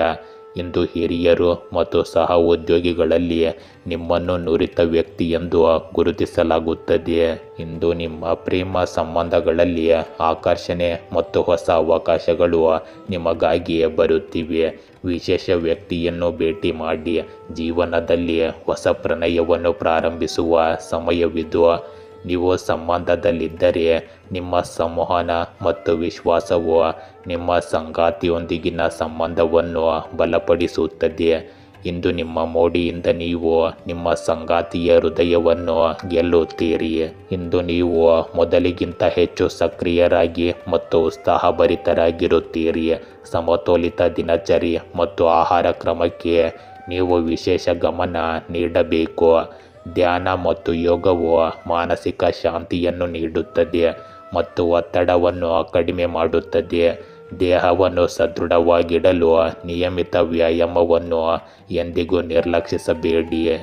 A: ಇಂದು ಹಿರಿಯರು ಮತ್ತು ಸಹ ಉದ್ಯೋಗಿಗಳಲ್ಲಿ ನಿಮ್ಮನ್ನು ನುರಿತ ವ್ಯಕ್ತಿ ಎಂದು ಗುರುತಿಸಲಾಗುತ್ತದೆ. ಇಂದು ನಿಮ್ಮ ಪ್ರೇಮ ಸಂಬಂಧಗಳಲ್ಲಿ ಆಕರ್ಷಣೆ ಮತ್ತು ಹೊಸ ಅವಕಾಶಗಳು ನಿಮಗಾಗಿ ಬರುತ್ತಿವೆ. ವಿಶೇಷ ವ್ಯಕ್ತಿಯನ್ನು ಭೇಟಿ ಮಾಡಿ ಜೀವನದಲ್ಲಿ ಹೊಸ ಪ್ರಣಯವನ್ನು ಪ್ರಾರಂಭಿಸುವ ಸಮಯವಿದು. ನೀವು ಸಂಬಂಧದಲ್ಲಿದ್ದರೆ ನಿಮ್ಮ ಸಂವಹನ ಮತ್ತು ವಿಶ್ವಾಸವು ನಿಮ್ಮ ಸಂಗಾತಿಯೊಂದಿಗಿನ ಸಂಬಂಧವನ್ನು ಬಲಪಡಿಸುತ್ತದೆ. ಇಂದು ನಿಮ್ಮ ಮೋಡಿಯಿಂದ ನೀವು ನಿಮ್ಮ ಸಂಗಾತಿಯ ಹೃದಯವನ್ನು ಗೆಲ್ಲುತ್ತೀರಿ. ಇಂದು ನೀವು ಮೊದಲಿಗಿಂತ ಹೆಚ್ಚು ಸಕ್ರಿಯರಾಗಿ ಮತ್ತು ಉತ್ಸಾಹಭರಿತರಾಗಿರುತ್ತೀರಿ. ಸಮತೋಲಿತ ದಿನಚರಿ ಮತ್ತು ಆಹಾರ ಕ್ರಮಕ್ಕೆ ನೀವು ವಿಶೇಷ ಗಮನ ನೀಡಬೇಕು. ಧ್ಯಾನ ಮತ್ತು ಯೋಗವು ಮಾನಸಿಕ ಶಾಂತಿಯನ್ನು ನೀಡುತ್ತದೆ ಮತ್ತು ಒತ್ತಡವನ್ನು ಕಡಿಮೆ ಮಾಡುತ್ತದೆ. ದೇಹವನ್ನು ಸದೃಢವಾಗಿಡಲು ನಿಯಮಿತ ವ್ಯಾಯಾಮವನ್ನು ಎಂದಿಗೂ ನಿರ್ಲಕ್ಷಿಸಬೇಡಿ.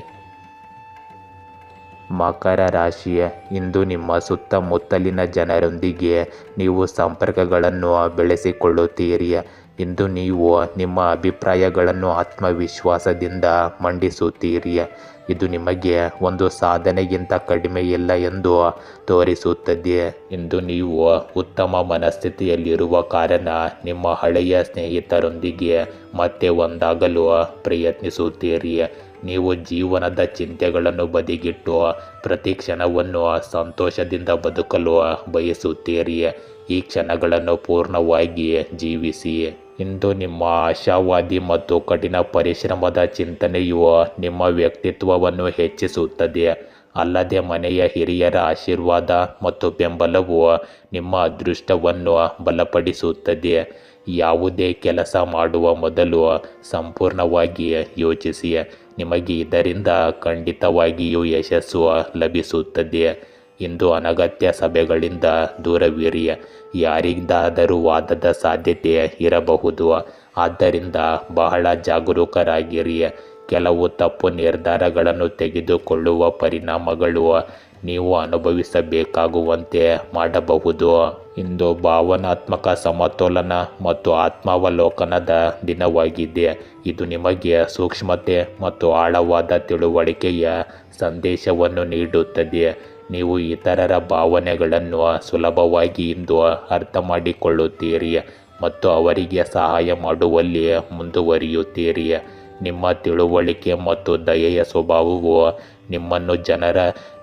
A: ಮಕರ ರಾಶಿ, ಇಂದು ನಿಮ್ಮ ಸುತ್ತಮುತ್ತಲಿನ ಜನರೊಂದಿಗೆ ನೀವು ಸಂಪರ್ಕಗಳನ್ನು ಬೆಳೆಸಿಕೊಳ್ಳುತ್ತೀರಿ. ಇಂದು ನೀವು ನಿಮ್ಮ ಅಭಿಪ್ರಾಯಗಳನ್ನು ಆತ್ಮವಿಶ್ವಾಸದಿಂದ ಮಂಡಿಸುತ್ತೀರಿ. ಇದು ನಿಮಗೆ ಒಂದು ಸಾಧನೆಗಿಂತ ಕಡಿಮೆ ಇಲ್ಲ ಎಂದು ತೋರಿಸುತ್ತದೆ. ಇಂದು ನೀವು ಉತ್ತಮ ಮನಸ್ಥಿತಿಯಲ್ಲಿರುವ ಕಾರಣ ನಿಮ್ಮ ಹಳೆಯ ಸ್ನೇಹಿತರೊಂದಿಗೆ ಮತ್ತೆ ಒಂದಾಗಲು ಪ್ರಯತ್ನಿಸುತ್ತೀರಿ. ನೀವು ಜೀವನದ ಚಿಂತೆಗಳನ್ನು ಬದಿಗಿಟ್ಟು ಪ್ರತಿ ಕ್ಷಣವನ್ನು ಸಂತೋಷದಿಂದ ಬದುಕಲು ಬಯಸುತ್ತೀರಿ. ಈ ಕ್ಷಣಗಳನ್ನು ಪೂರ್ಣವಾಗಿ ಜೀವಿಸಿ. ಇಂದು ನಿಮ್ಮ ಆಶಾವಾದಿ ಮತ್ತು ಕಠಿಣ ಪರಿಶ್ರಮದ ಚಿಂತನೆಯು ನಿಮ್ಮ ವ್ಯಕ್ತಿತ್ವವನ್ನು ಹೆಚ್ಚಿಸುತ್ತದೆ. ಅಲ್ಲದೆ ಮನೆಯ ಹಿರಿಯರ ಆಶೀರ್ವಾದ ಮತ್ತು ಬೆಂಬಲವು ನಿಮ್ಮ ಅದೃಷ್ಟವನ್ನು ಬಲಪಡಿಸುತ್ತದೆ. ಯಾವುದೇ ಕೆಲಸ ಮಾಡುವ ಮೊದಲು ಸಂಪೂರ್ಣವಾಗಿ ಯೋಚಿಸಿ. ನಿಮಗೆ ಇದರಿಂದ ಖಂಡಿತವಾಗಿಯೂ ಯಶಸ್ಸು ಲಭಿಸುತ್ತದೆ. ಇಂದು ಅನಗತ್ಯ ಸಭೆಗಳಿಂದ ದೂರವಿರಿ. ಯಾರಿಂದಾದರೂ ವಾದದ ಸಾಧ್ಯತೆ ಇರಬಹುದು. ಆದ್ದರಿಂದ ಬಹಳ ಜಾಗರೂಕರಾಗಿರಿ. ಕೆಲವು ತಪ್ಪು ನಿರ್ಧಾರಗಳನ್ನು ತೆಗೆದುಕೊಳ್ಳುವ ಪರಿಣಾಮಗಳು ನೀವು ಅನುಭವಿಸಬೇಕಾಗುವಂತೆ ಮಾಡಬಹುದು. ಇಂದು ಭಾವನಾತ್ಮಕ ಸಮತೋಲನ ಮತ್ತು ಆತ್ಮಾವಲೋಕನದ ದಿನವಾಗಿದೆ. ಇದು ನಿಮಗೆ ಸೂಕ್ಷ್ಮತೆ ಮತ್ತು ಆಳವಾದ ತಿಳುವಳಿಕೆಯ ಸಂದೇಶವನ್ನು ನೀಡುತ್ತದೆ. ನೀವು ಇತರರ ಭಾವನೆಗಳನ್ನು ಸುಲಭವಾಗಿ ಇಂದು ಅರ್ಥ ಮಾಡಿಕೊಳ್ಳುತ್ತೀರಿ ಮತ್ತು ಅವರಿಗೆ ಸಹಾಯ ಮಾಡುವಲ್ಲಿ ಮುಂದುವರಿಯುತ್ತೀರಿ. ನಿಮ್ಮ ತಿಳುವಳಿಕೆ ಮತ್ತು ದಯೆಯ ಸ್ವಭಾವವು ನಿಮ್ಮನ್ನು ಜನರ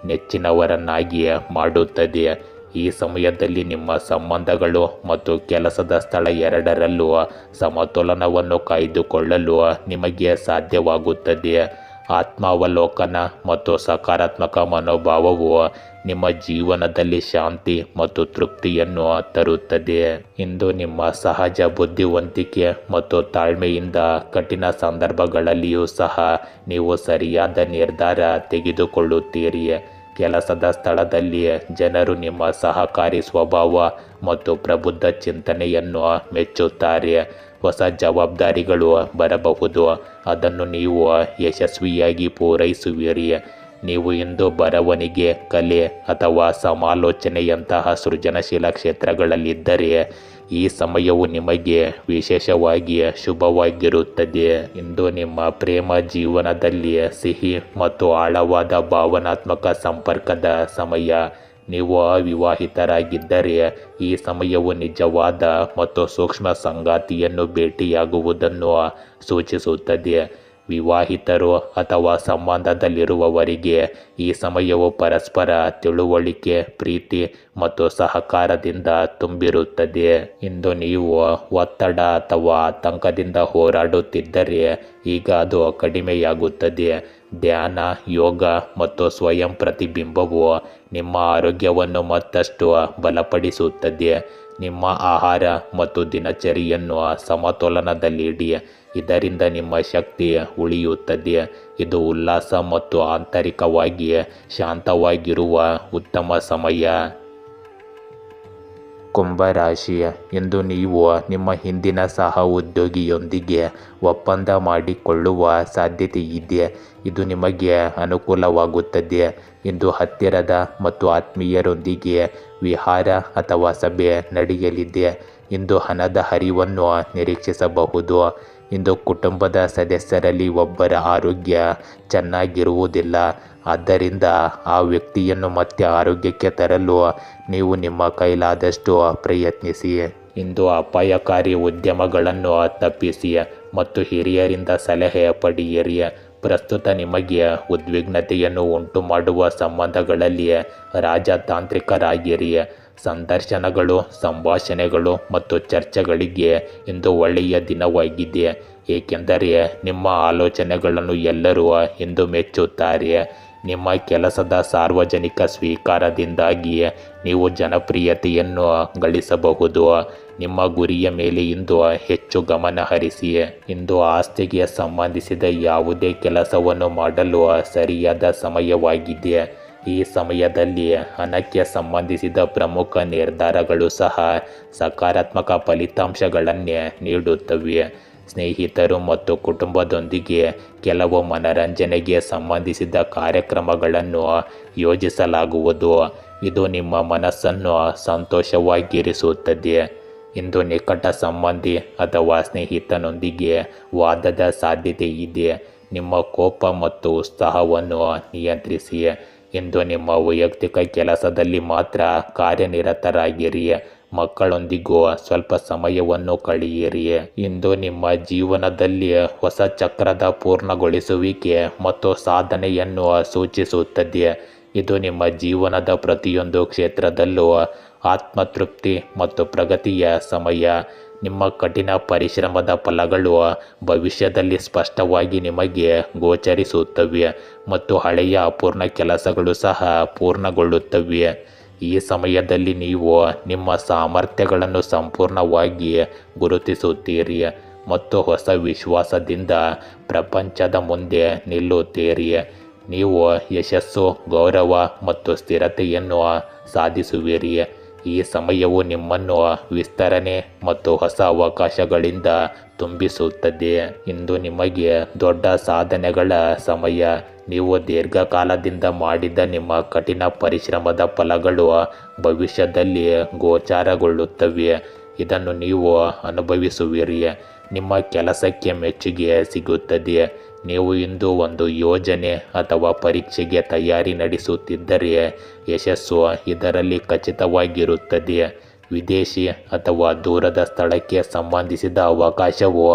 A: ನೆಚ್ಚಿನವರನ್ನಾಗಿ ಮಾಡುತ್ತದೆ. ಈ ಸಮಯದಲ್ಲಿ ನಿಮ್ಮ ಸಂಬಂಧಗಳು ಮತ್ತು ಕೆಲಸದ ಸ್ಥಳ ಎರಡರಲ್ಲೂ ಸಮತೋಲನವನ್ನು ಕಾಯ್ದುಕೊಳ್ಳಲು ನಿಮಗೆ ಸಾಧ್ಯವಾಗುತ್ತದೆ. ಆತ್ಮಾವಲೋಕನ ಮತ್ತು ಸಕಾರಾತ್ಮಕ ಮನೋಭಾವವು ನಿಮ್ಮ ಜೀವನದಲ್ಲಿ ಶಾಂತಿ ಮತ್ತು ತೃಪ್ತಿಯನ್ನು ತರುತ್ತದೆ. ಇಂದು ನಿಮ್ಮ ಸಹಜ ಬುದ್ಧಿವಂತಿಕೆ ಮತ್ತು ತಾಳ್ಮೆಯಿಂದ ಕಠಿಣ ಸಂದರ್ಭಗಳಲ್ಲಿಯೂ ಸಹ ನೀವು ಸರಿಯಾದ ನಿರ್ಧಾರ ತೆಗೆದುಕೊಳ್ಳುತ್ತೀರಿ. ಕೆಲಸದ ಸ್ಥಳದಲ್ಲಿ ಜನರು ನಿಮ್ಮ ಸಹಕಾರಿ ಸ್ವಭಾವ ಮತ್ತು ಪ್ರಬುದ್ಧ ಚಿಂತನೆಯನ್ನು ಮೆಚ್ಚುತ್ತಾರೆ. ಹೊಸ ಜವಾಬ್ದಾರಿಗಳು ಬರಬಹುದು. ಅದನ್ನು ನೀವು ಯಶಸ್ವಿಯಾಗಿ ಪೂರೈಸುವಿರಿ. ನೀವು ಇಂದು ಬರವಣಿಗೆ, ಕಲೆ ಅಥವಾ ಸಮಾಲೋಚನೆಯಂತಹ ಸೃಜನಶೀಲ ಕ್ಷೇತ್ರಗಳಲ್ಲಿದ್ದರೆ ಈ ಸಮಯವು ನಿಮಗೆ ವಿಶೇಷವಾಗಿ ಶುಭವಾಗಿರುತ್ತದೆ. ಇಂದು ನಿಮ್ಮ ಪ್ರೇಮ ಜೀವನದಲ್ಲಿ ಸಿಹಿ ಮತ್ತು ಆಳವಾದ ಭಾವನಾತ್ಮಕ ಸಂಪರ್ಕದ ಸಮಯ. ನೀವು ಅವಿವಾಹಿತರಾಗಿದ್ದರೆ ಈ ಸಮಯವು ನಿಜವಾದ ಮತ್ತು ಸೂಕ್ಷ್ಮ ಸಂಗಾತಿಯನ್ನು ಭೇಟಿಯಾಗುವುದನ್ನು ಸೂಚಿಸುತ್ತದೆ. ವಿವಾಹಿತರು ಅಥವಾ ಸಂಬಂಧದಲ್ಲಿರುವವರಿಗೆ ಈ ಸಮಯವು ಪರಸ್ಪರ ತಿಳುವಳಿಕೆ, ಪ್ರೀತಿ ಮತ್ತು ಸಹಕಾರದಿಂದ ತುಂಬಿರುತ್ತದೆ. ಇಂದು ನೀವು ಒತ್ತಡ ಅಥವಾ ಆತಂಕದಿಂದ ಹೋರಾಡುತ್ತಿದ್ದರೆ ಈಗ ಅದು ಕಡಿಮೆಯಾಗುತ್ತದೆ. ಧ್ಯಾನ, ಯೋಗ ಮತ್ತು ಸ್ವಯಂ ಪ್ರತಿಬಿಂಬವು ನಿಮ್ಮ ಆರೋಗ್ಯವನ್ನು ಮತ್ತಷ್ಟು ಬಲಪಡಿಸುತ್ತದೆ. ನಿಮ್ಮ ಆಹಾರ ಮತ್ತು ದಿನಚರಿಯನ್ನು ಸಮತೋಲನದಲ್ಲಿಡಿ. ಇದರಿಂದ ನಿಮ್ಮ ಶಕ್ತಿ ಉಳಿಯುತ್ತದೆ. ಇದು ಉಲ್ಲಾಸ ಮತ್ತು ಆಂತರಿಕವಾಗಿ ಶಾಂತವಾಗಿರುವ ಉತ್ತಮ ಸಮಯ. ಕುಂಭರಾಶಿ, ಇಂದು ನೀವು ನಿಮ್ಮ ಹಿಂದಿನ ಸಹ ಉದ್ಯೋಗಿಯೊಂದಿಗೆ ಒಪ್ಪಂದ ಮಾಡಿಕೊಳ್ಳುವ ಸಾಧ್ಯತೆ ಇದೆ. ಇದು ನಿಮಗೆ ಅನುಕೂಲವಾಗುತ್ತದೆ. ಇಂದು ಹತ್ತಿರದ ಮತ್ತು ಆತ್ಮೀಯರೊಂದಿಗೆ ವಿಹಾರ ಅಥವಾ ಸಭೆ ನಡೆಯಲಿದೆ. ಇಂದು ಹಣದ ಹರಿವನ್ನು ನಿರೀಕ್ಷಿಸಬಹುದು. ಇಂದು ಕುಟುಂಬದ ಸದಸ್ಯರಲ್ಲಿ ಒಬ್ಬರ ಆರೋಗ್ಯ ಚೆನ್ನಾಗಿರುವುದಿಲ್ಲ. ಆದ್ದರಿಂದ ಆ ವ್ಯಕ್ತಿಯನ್ನು ಮತ್ತೆ ಆರೋಗ್ಯಕ್ಕೆ ತರಲು ನೀವು ನಿಮ್ಮ ಕೈಲಾದಷ್ಟು ಪ್ರಯತ್ನಿಸಿ. ಇಂದು ಅಪಾಯಕಾರಿ ಉದ್ಯಮಗಳನ್ನು ತಪ್ಪಿಸಿ ಮತ್ತು ಹಿರಿಯರಿಂದ ಸಲಹೆ ಪಡೆಯಿರಿ. ಪ್ರಸ್ತುತ ನಿಮಗೆ ಉದ್ವಿಗ್ನತೆಯನ್ನು ಉಂಟುಮಾಡುವ ಸಂಬಂಧಗಳಲ್ಲಿ ರಾಜತಾಂತ್ರಿಕರಾಗಿರಿ. ಸಂದರ್ಶನಗಳು, ಸಂಭಾಷಣೆಗಳು ಮತ್ತು ಚರ್ಚೆಗಳಿಗೆ ಇಂದು ಒಳ್ಳೆಯ ದಿನವಾಗಿದೆ, ಏಕೆಂದರೆ ನಿಮ್ಮ ಆಲೋಚನೆಗಳನ್ನು ಎಲ್ಲರೂ ಇಂದು ಮೆಚ್ಚುತ್ತಾರೆ. ನಿಮ್ಮ ಕೆಲಸದ ಸಾರ್ವಜನಿಕ ಸ್ವೀಕಾರದಿಂದಾಗಿ ನೀವು ಜನಪ್ರಿಯತೆಯನ್ನು ಗಳಿಸಬಹುದು. ನಿಮ್ಮ ಗುರಿಯ ಮೇಲೆ ಇಂದು ಹೆಚ್ಚು ಗಮನ ಹರಿಸಿ. ಇಂದು ಆಸ್ತಿಗೆ ಸಂಬಂಧಿಸಿದ ಯಾವುದೇ ಕೆಲಸವನ್ನು ಮಾಡಲು ಸರಿಯಾದ ಸಮಯವಾಗಿದೆ. ಈ ಸಮಯದಲ್ಲಿ ಹಣಕ್ಕೆ ಸಂಬಂಧಿಸಿದ ಪ್ರಮುಖ ನಿರ್ಧಾರಗಳು ಸಹ ಸಕಾರಾತ್ಮಕ ಫಲಿತಾಂಶಗಳನ್ನೇ ನೀಡುತ್ತವೆ. ಸ್ನೇಹಿತರು ಮತ್ತು ಕುಟುಂಬದೊಂದಿಗೆ ಕೆಲವು ಮನರಂಜನೆಗೆ ಸಂಬಂಧಿಸಿದ ಕಾರ್ಯಕ್ರಮಗಳನ್ನು ಯೋಜಿಸಲಾಗುವುದು. ಇದು ನಿಮ್ಮ ಮನಸ್ಸನ್ನು ಸಂತೋಷವಾಗಿರಿಸುತ್ತದೆ. ಇಂದು ನಿಕಟ ಸಂಬಂಧಿ ಅಥವಾ ಸ್ನೇಹಿತನೊಂದಿಗೆ ವಾದದ ಸಾಧ್ಯತೆ ಇದೆ. ನಿಮ್ಮ ಕೋಪ ಮತ್ತು ಉತ್ಸಾಹವನ್ನು ನಿಯಂತ್ರಿಸಿ. ಇಂದು ನಿಮ್ಮ ವೈಯಕ್ತಿಕ ಕೆಲಸದಲ್ಲಿ ಮಾತ್ರ ಕಾರ್ಯನಿರತರಾಗಿರಿ. ಮಕ್ಕಳೊಂದಿಗೂ ಸ್ವಲ್ಪ ಸಮಯವನ್ನು ಕಳೆಯಿರಿ. ಇಂದು ನಿಮ್ಮ ಜೀವನದಲ್ಲಿ ಹೊಸ ಚಕ್ರದ ಪೂರ್ಣಗೊಳಿಸುವಿಕೆ ಮತ್ತು ಸಾಧನೆಯನ್ನು ಸೂಚಿಸುತ್ತದೆ. ಇದು ನಿಮ್ಮ ಜೀವನದ ಪ್ರತಿಯೊಂದು ಕ್ಷೇತ್ರದಲ್ಲೂ ಆತ್ಮತೃಪ್ತಿ ಮತ್ತು ಪ್ರಗತಿಯ ಸಮಯ. ನಿಮ್ಮ ಕಠಿಣ ಪರಿಶ್ರಮದ ಫಲಗಳು ಭವಿಷ್ಯದಲ್ಲಿ ಸ್ಪಷ್ಟವಾಗಿ ನಿಮಗೆ ಗೋಚರಿಸುತ್ತವೆ ಮತ್ತು ಹಳೆಯ ಅಪೂರ್ಣ ಕೆಲಸಗಳು ಸಹ ಪೂರ್ಣಗೊಳ್ಳುತ್ತವೆ. ಈ ಸಮಯದಲ್ಲಿ ನೀವು ನಿಮ್ಮ ಸಾಮರ್ಥ್ಯಗಳನ್ನು ಸಂಪೂರ್ಣವಾಗಿ ಗುರುತಿಸುತ್ತೀರಿ ಮತ್ತು ಹೊಸ ವಿಶ್ವಾಸದಿಂದ ಪ್ರಪಂಚದ ಮುಂದೆ ನಿಲ್ಲುತ್ತೀರಿ. ನೀವು ಯಶಸ್ಸು, ಗೌರವ ಮತ್ತು ಸ್ಥಿರತೆಯನ್ನು ಸಾಧಿಸುವಿರಿ. ಈ ಸಮಯವು ನಿಮ್ಮನ್ನು ವಿಸ್ತರಣೆ ಮತ್ತು ಹೊಸ ಅವಕಾಶಗಳಿಂದ ತುಂಬಿಸುತ್ತದೆ. ಇಂದು ನಿಮಗೆ ದೊಡ್ಡ ಸಾಧನೆಗಳ ಸಮಯ. ನೀವು ದೀರ್ಘಕಾಲದಿಂದ ಮಾಡಿದ ನಿಮ್ಮ ಕಠಿಣ ಪರಿಶ್ರಮದ ಫಲಗಳು ಭವಿಷ್ಯದಲ್ಲಿ ಗೋಚರಗೊಳ್ಳುತ್ತವೆ. ಇದನ್ನು ನೀವು ಅನುಭವಿಸುವಿರಿ. ನಿಮ್ಮ ಕೆಲಸಕ್ಕೆ ಮೆಚ್ಚುಗೆ ಸಿಗುತ್ತದೆ. ನೀವು ಇಂದು ಒಂದು ಯೋಜನೆ ಅಥವಾ ಪರೀಕ್ಷೆಗೆ ತಯಾರಿ ನಡೆಸುತ್ತಿದ್ದರೆ ಯಶಸ್ಸು ಇದರಲ್ಲಿ ಖಚಿತವಾಗಿರುತ್ತದೆ. ವಿದೇಶಿ ಅಥವಾ ದೂರದ ಸ್ಥಳಕ್ಕೆ ಸಂಬಂಧಿಸಿದ ಅವಕಾಶವು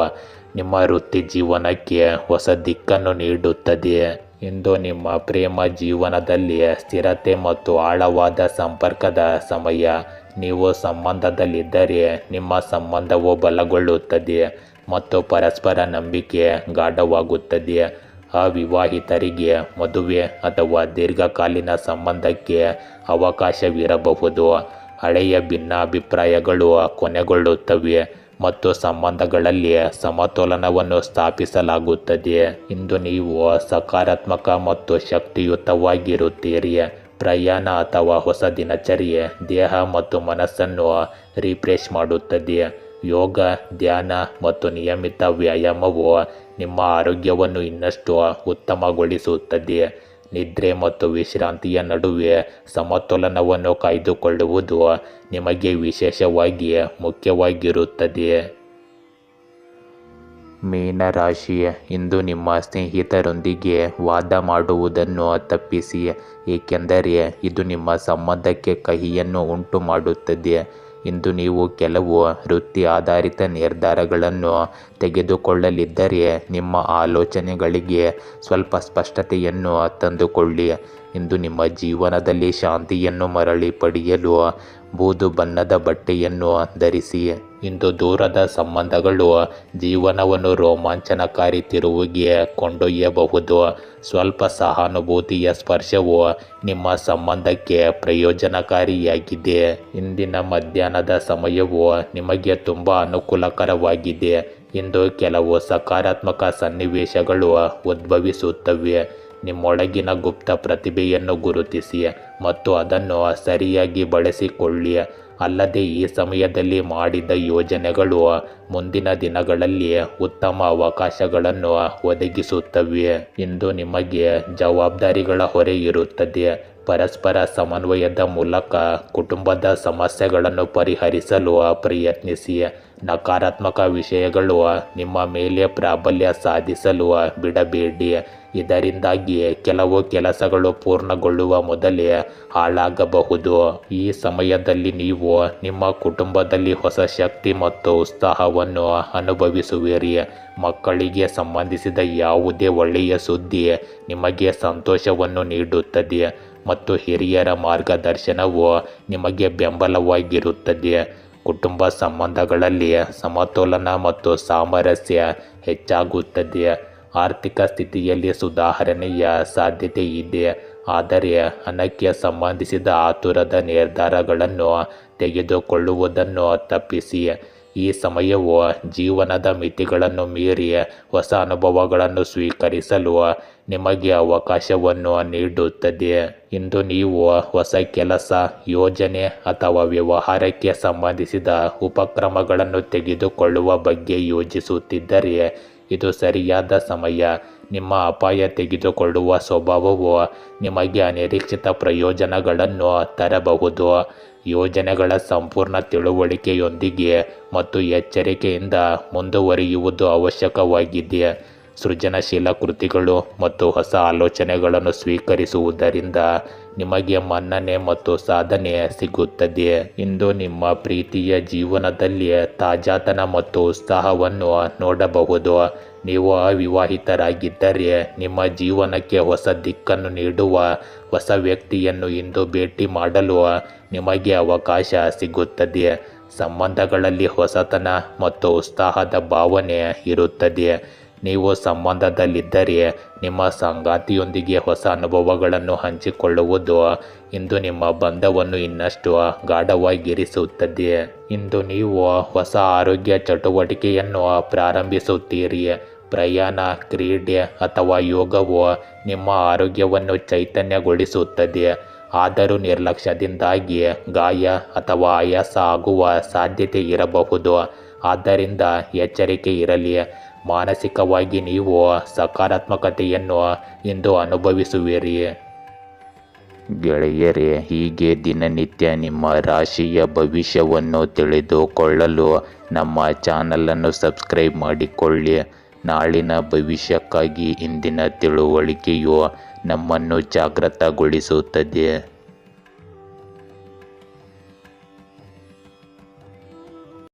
A: ನಿಮ್ಮ ವೃತ್ತಿ ಜೀವನಕ್ಕೆ ಹೊಸ ದಿಕ್ಕನ್ನು ನೀಡುತ್ತದೆ. ಇಂದು ನಿಮ್ಮ ಪ್ರೇಮ ಜೀವನದಲ್ಲಿ ಸ್ಥಿರತೆ ಮತ್ತು ಆಳವಾದ ಸಂಪರ್ಕದ ಸಮಯ. ನೀವು ಸಂಬಂಧದಲ್ಲಿದ್ದರೆ ನಿಮ್ಮ ಸಂಬಂಧವು ಬಲಗೊಳ್ಳುತ್ತದೆ ಮತ್ತು ಪರಸ್ಪರ ನಂಬಿಕೆ ಗಾಢವಾಗುತ್ತದೆ. ಅವಿವಾಹಿತರಿಗೆ ಮದುವೆ ಅಥವಾ ದೀರ್ಘಕಾಲೀನ ಸಂಬಂಧಕ್ಕೆ ಅವಕಾಶವಿರಬಹುದು. ಹಳೆಯ ಭಿನ್ನಾಭಿಪ್ರಾಯಗಳು ಕೊನೆಗೊಳ್ಳುತ್ತವೆ ಮತ್ತು ಸಂಬಂಧಗಳಲ್ಲಿ ಸಮತೋಲನವನ್ನು ಸ್ಥಾಪಿಸಲಾಗುತ್ತದೆ. ಇಂದು ನೀವು ಸಕಾರಾತ್ಮಕ ಮತ್ತು ಶಕ್ತಿಯುತವಾಗಿರುತ್ತೀರಿ. ಪ್ರಯಾಣ ಅಥವಾ ಹೊಸ ದಿನಚರ್ಯೆ ದೇಹ ಮತ್ತು ಮನಸ್ಸನ್ನು ರಿಫ್ರೆಶ್ ಮಾಡುತ್ತದೆ. ಯೋಗ, ಧ್ಯಾನ ಮತ್ತು ನಿಯಮಿತ ವ್ಯಾಯಾಮವು ನಿಮ್ಮ ಆರೋಗ್ಯವನ್ನು ಇನ್ನಷ್ಟು ಉತ್ತಮಗೊಳಿಸುತ್ತದೆ. ನಿದ್ರೆ ಮತ್ತು ವಿಶ್ರಾಂತಿಯ ನಡುವೆ ಸಮತೋಲನವನ್ನು ಕಾಯ್ದುಕೊಳ್ಳುವುದು ನಿಮಗೆ ವಿಶೇಷವಾಗಿ ಮುಖ್ಯವಾಗಿರುತ್ತದೆ. ಮೀನರಾಶಿ, ಇಂದು ನಿಮ್ಮ ಸ್ನೇಹಿತರೊಂದಿಗೆ ವಾದ ಮಾಡುವುದನ್ನು ತಪ್ಪಿಸಿ, ಏಕೆಂದರೆ ಇದು ನಿಮ್ಮ ಸಂಬಂಧಕ್ಕೆ ಕಹಿಯನ್ನು ಉಂಟು ಮಾಡುತ್ತದೆ. ಇಂದು ನೀವು ಕೆಲವು ವೃತ್ತಿ ಆಧಾರಿತ ನಿರ್ಧಾರಗಳನ್ನು ತೆಗೆದುಕೊಳ್ಳಲಿದ್ದರೆ ನಿಮ್ಮ ಆಲೋಚನೆಗಳಿಗೆ ಸ್ವಲ್ಪ ಸ್ಪಷ್ಟತೆಯನ್ನು ತಂದುಕೊಳ್ಳಿ. ಇಂದು ನಿಮ್ಮ ಜೀವನದಲ್ಲಿ ಶಾಂತಿಯನ್ನು ಮರಳಿ ಪಡೆಯಲು ಬೂದು ಬಣ್ಣದ ಬಟ್ಟೆಯನ್ನು ಧರಿಸಿ. ಇಂದು ದೂರದ ಸಂಬಂಧಗಳು ಜೀವನವನ್ನು ರೋಮಾಂಚನಕಾರಿ ತಿರುವಿಗೆ ಕೊಂಡೊಯ್ಯಬಹುದು. ಸ್ವಲ್ಪ ಸಹಾನುಭೂತಿಯ ಸ್ಪರ್ಶವು ನಿಮ್ಮ ಸಂಬಂಧಕ್ಕೆ ಪ್ರಯೋಜನಕಾರಿಯಾಗಿದೆ. ಇಂದಿನ ಮಧ್ಯಾಹ್ನದ ಸಮಯವು ನಿಮಗೆ ತುಂಬ ಅನುಕೂಲಕರವಾಗಿದೆ. ಇಂದು ಕೆಲವು ಸಕಾರಾತ್ಮಕ ಸನ್ನಿವೇಶಗಳು ಉದ್ಭವಿಸುತ್ತವೆ. ನಿಮ್ಮೊಳಗಿನ ಗುಪ್ತ ಪ್ರತಿಭೆಯನ್ನು ಗುರುತಿಸಿ ಮತ್ತು ಅದನ್ನು ಸರಿಯಾಗಿ ಬಳಸಿಕೊಳ್ಳಿ. ಅಲ್ಲದೆ ಈ ಸಮಯದಲ್ಲಿ ಮಾಡಿದ ಯೋಜನೆಗಳು ಮುಂದಿನ ದಿನಗಳಲ್ಲಿ ಉತ್ತಮ ಅವಕಾಶಗಳನ್ನು ಒದಗಿಸುತ್ತವೆ. ಇಂದು ನಿಮಗೆ ಜವಾಬ್ದಾರಿಗಳ ಹೊರೆ ಇರುತ್ತದೆ. ಪರಸ್ಪರ ಸಮನ್ವಯದ ಮೂಲಕ ಕುಟುಂಬದ ಸಮಸ್ಯೆಗಳನ್ನು ಪರಿಹರಿಸಲು ಪ್ರಯತ್ನಿಸಿ. ನಕಾರಾತ್ಮಕ ವಿಷಯಗಳು ನಿಮ್ಮ ಮೇಲೆ ಪ್ರಾಬಲ್ಯ ಸಾಧಿಸಲು ಬಿಡಬೇಡಿ. ಇದರಿಂದಾಗಿ ಕೆಲವು ಕೆಲಸಗಳು ಪೂರ್ಣಗೊಳ್ಳುವ ಮೊದಲೇ ಹಾಳಾಗಬಹುದು. ಈ ಸಮಯದಲ್ಲಿ ನೀವು ನಿಮ್ಮ ಕುಟುಂಬದಲ್ಲಿ ಹೊಸ ಶಕ್ತಿ ಮತ್ತು ಉತ್ಸಾಹವನ್ನು ಅನುಭವಿಸುವಿರಿ. ಮಕ್ಕಳಿಗೆ ಸಂಬಂಧಿಸಿದ ಯಾವುದೇ ಒಳ್ಳೆಯ ಸುದ್ದಿ ನಿಮಗೆ ಸಂತೋಷವನ್ನು ನೀಡುತ್ತದೆ ಮತ್ತು ಹಿರಿಯರ ಮಾರ್ಗದರ್ಶನವು ನಿಮಗೆ ಬೆಂಬಲವಾಗಿರುತ್ತದೆ. ಕುಟುಂಬ ಸಂಬಂಧಗಳಲ್ಲಿ ಸಮತೋಲನ ಮತ್ತು ಸಾಮರಸ್ಯ ಹೆಚ್ಚಾಗುತ್ತದೆ. ಆರ್ಥಿಕ ಸ್ಥಿತಿಯಲ್ಲಿ ಸುಧಾರಣೆಯ ಸಾಧ್ಯತೆ ಇದೆ, ಆದರೆ ಹಣಕ್ಕೆ ಸಂಬಂಧಿಸಿದ ಆತುರದ ನಿರ್ಧಾರಗಳನ್ನು ತೆಗೆದುಕೊಳ್ಳುವುದನ್ನು ತಪ್ಪಿಸಿ. ಈ ಸಮಯವು ಜೀವನದ ಮಿತಿಗಳನ್ನು ಮೀರಿ ಹೊಸ ಅನುಭವಗಳನ್ನು ಸ್ವೀಕರಿಸಲು ನಿಮಗೆ ಅವಕಾಶವನ್ನು ನೀಡುತ್ತದೆ. ಇಂದು ನೀವು ಹೊಸ ಕೆಲಸ, ಯೋಜನೆ ಅಥವಾ ವ್ಯವಹಾರಕ್ಕೆ ಸಂಬಂಧಿಸಿದ ಉಪಕ್ರಮಗಳನ್ನು ತೆಗೆದುಕೊಳ್ಳುವ ಬಗ್ಗೆ ಯೋಚಿಸುತ್ತಿದ್ದರೆ ಇದು ಸರಿಯಾದ ಸಮಯ. ನಿಮ್ಮ ಅಪಾಯ ತೆಗೆದುಕೊಳ್ಳುವ ಸ್ವಭಾವವು ನಿಮಗೆ ಅನಿರೀಕ್ಷಿತ ಪ್ರಯೋಜನಗಳನ್ನು ತರಬಹುದು. ಯೋಜನೆಗಳ ಸಂಪೂರ್ಣ ತಿಳುವಳಿಕೆಯೊಂದಿಗೆ ಮತ್ತು ಎಚ್ಚರಿಕೆಯಿಂದ ಮುಂದುವರಿಯುವುದು ಅವಶ್ಯಕವಾಗಿದೆ. ಸೃಜನಶೀಲ ಕೃತಿಗಳು ಮತ್ತು ಹೊಸ ಆಲೋಚನೆಗಳನ್ನು ಸ್ವೀಕರಿಸುವುದರಿಂದ ನಿಮಗೆ ಮನ್ನಣೆ ಮತ್ತು ಸಾಧನೆ ಸಿಗುತ್ತದೆ. ಇಂದು ನಿಮ್ಮ ಪ್ರೀತಿಯ ಜೀವನದಲ್ಲಿ ತಾಜಾತನ ಮತ್ತು ಉತ್ಸಾಹವನ್ನು ನೋಡಬಹುದು. ನೀವು ಅವಿವಾಹಿತರಾಗಿದ್ದರೆ ನಿಮ್ಮ ಜೀವನಕ್ಕೆ ಹೊಸ ದಿಕ್ಕನ್ನು ನೀಡುವ ಹೊಸ ವ್ಯಕ್ತಿಯನ್ನು ಇಂದು ಭೇಟಿ ಮಾಡಲು ನಿಮಗೆ ಅವಕಾಶ ಸಿಗುತ್ತದೆ. ಸಂಬಂಧಗಳಲ್ಲಿ ಹೊಸತನ ಮತ್ತು ಉತ್ಸಾಹದ ಭಾವನೆ ಇರುತ್ತದೆ. ನೀವು ಸಂಬಂಧದಲ್ಲಿದ್ದರೆ ನಿಮ್ಮ ಸಂಗಾತಿಯೊಂದಿಗೆ ಹೊಸ ಅನುಭವಗಳನ್ನು ಹಂಚಿಕೊಳ್ಳುವುದು ಇಂದು ನಿಮ್ಮ ಬಂಧವನ್ನು ಇನ್ನಷ್ಟು ಗಾಢವಾಗಿರಿಸುತ್ತದೆ. ಇಂದು ನೀವು ಹೊಸ ಆರೋಗ್ಯ ಚಟುವಟಿಕೆಯನ್ನು ಪ್ರಾರಂಭಿಸುತ್ತೀರಿ. ಪ್ರಯಾಣ, ಕ್ರೀಡೆ ಅಥವಾ ಯೋಗವು ನಿಮ್ಮ ಆರೋಗ್ಯವನ್ನು ಚೈತನ್ಯಗೊಳಿಸುತ್ತದೆ. ಆದರೂ ನಿರ್ಲಕ್ಷ್ಯದಿಂದಾಗಿ ಗಾಯ ಅಥವಾ ಆಯಾಸ ಆಗುವ ಸಾಧ್ಯತೆ ಇರಬಹುದು. ಆದ್ದರಿಂದ ಎಚ್ಚರಿಕೆ ಇರಲಿ. ಮಾನಸಿಕವಾಗಿ ನೀವು ಸಕಾರಾತ್ಮಕತೆಯನ್ನು ಇಂದು ಅನುಭವಿಸುವಿರಿ. ಗೆಳೆಯರೇ, ಹೀಗೆ ದಿನನಿತ್ಯ ನಿಮ್ಮ ರಾಶಿಯ ಭವಿಷ್ಯವನ್ನು ತಿಳಿದುಕೊಳ್ಳಲು ನಮ್ಮ ಚಾನಲನ್ನು ಸಬ್ಸ್ಕ್ರೈಬ್ ಮಾಡಿಕೊಳ್ಳಿ. ನಾಳಿನ ಭವಿಷ್ಯಕ್ಕಾಗಿ ಇಂದಿನ ತಿಳುವಳಿಕೆಯು ನಮ್ಮನ್ನು ಜಾಗೃತಗೊಳಿಸುತ್ತದೆ.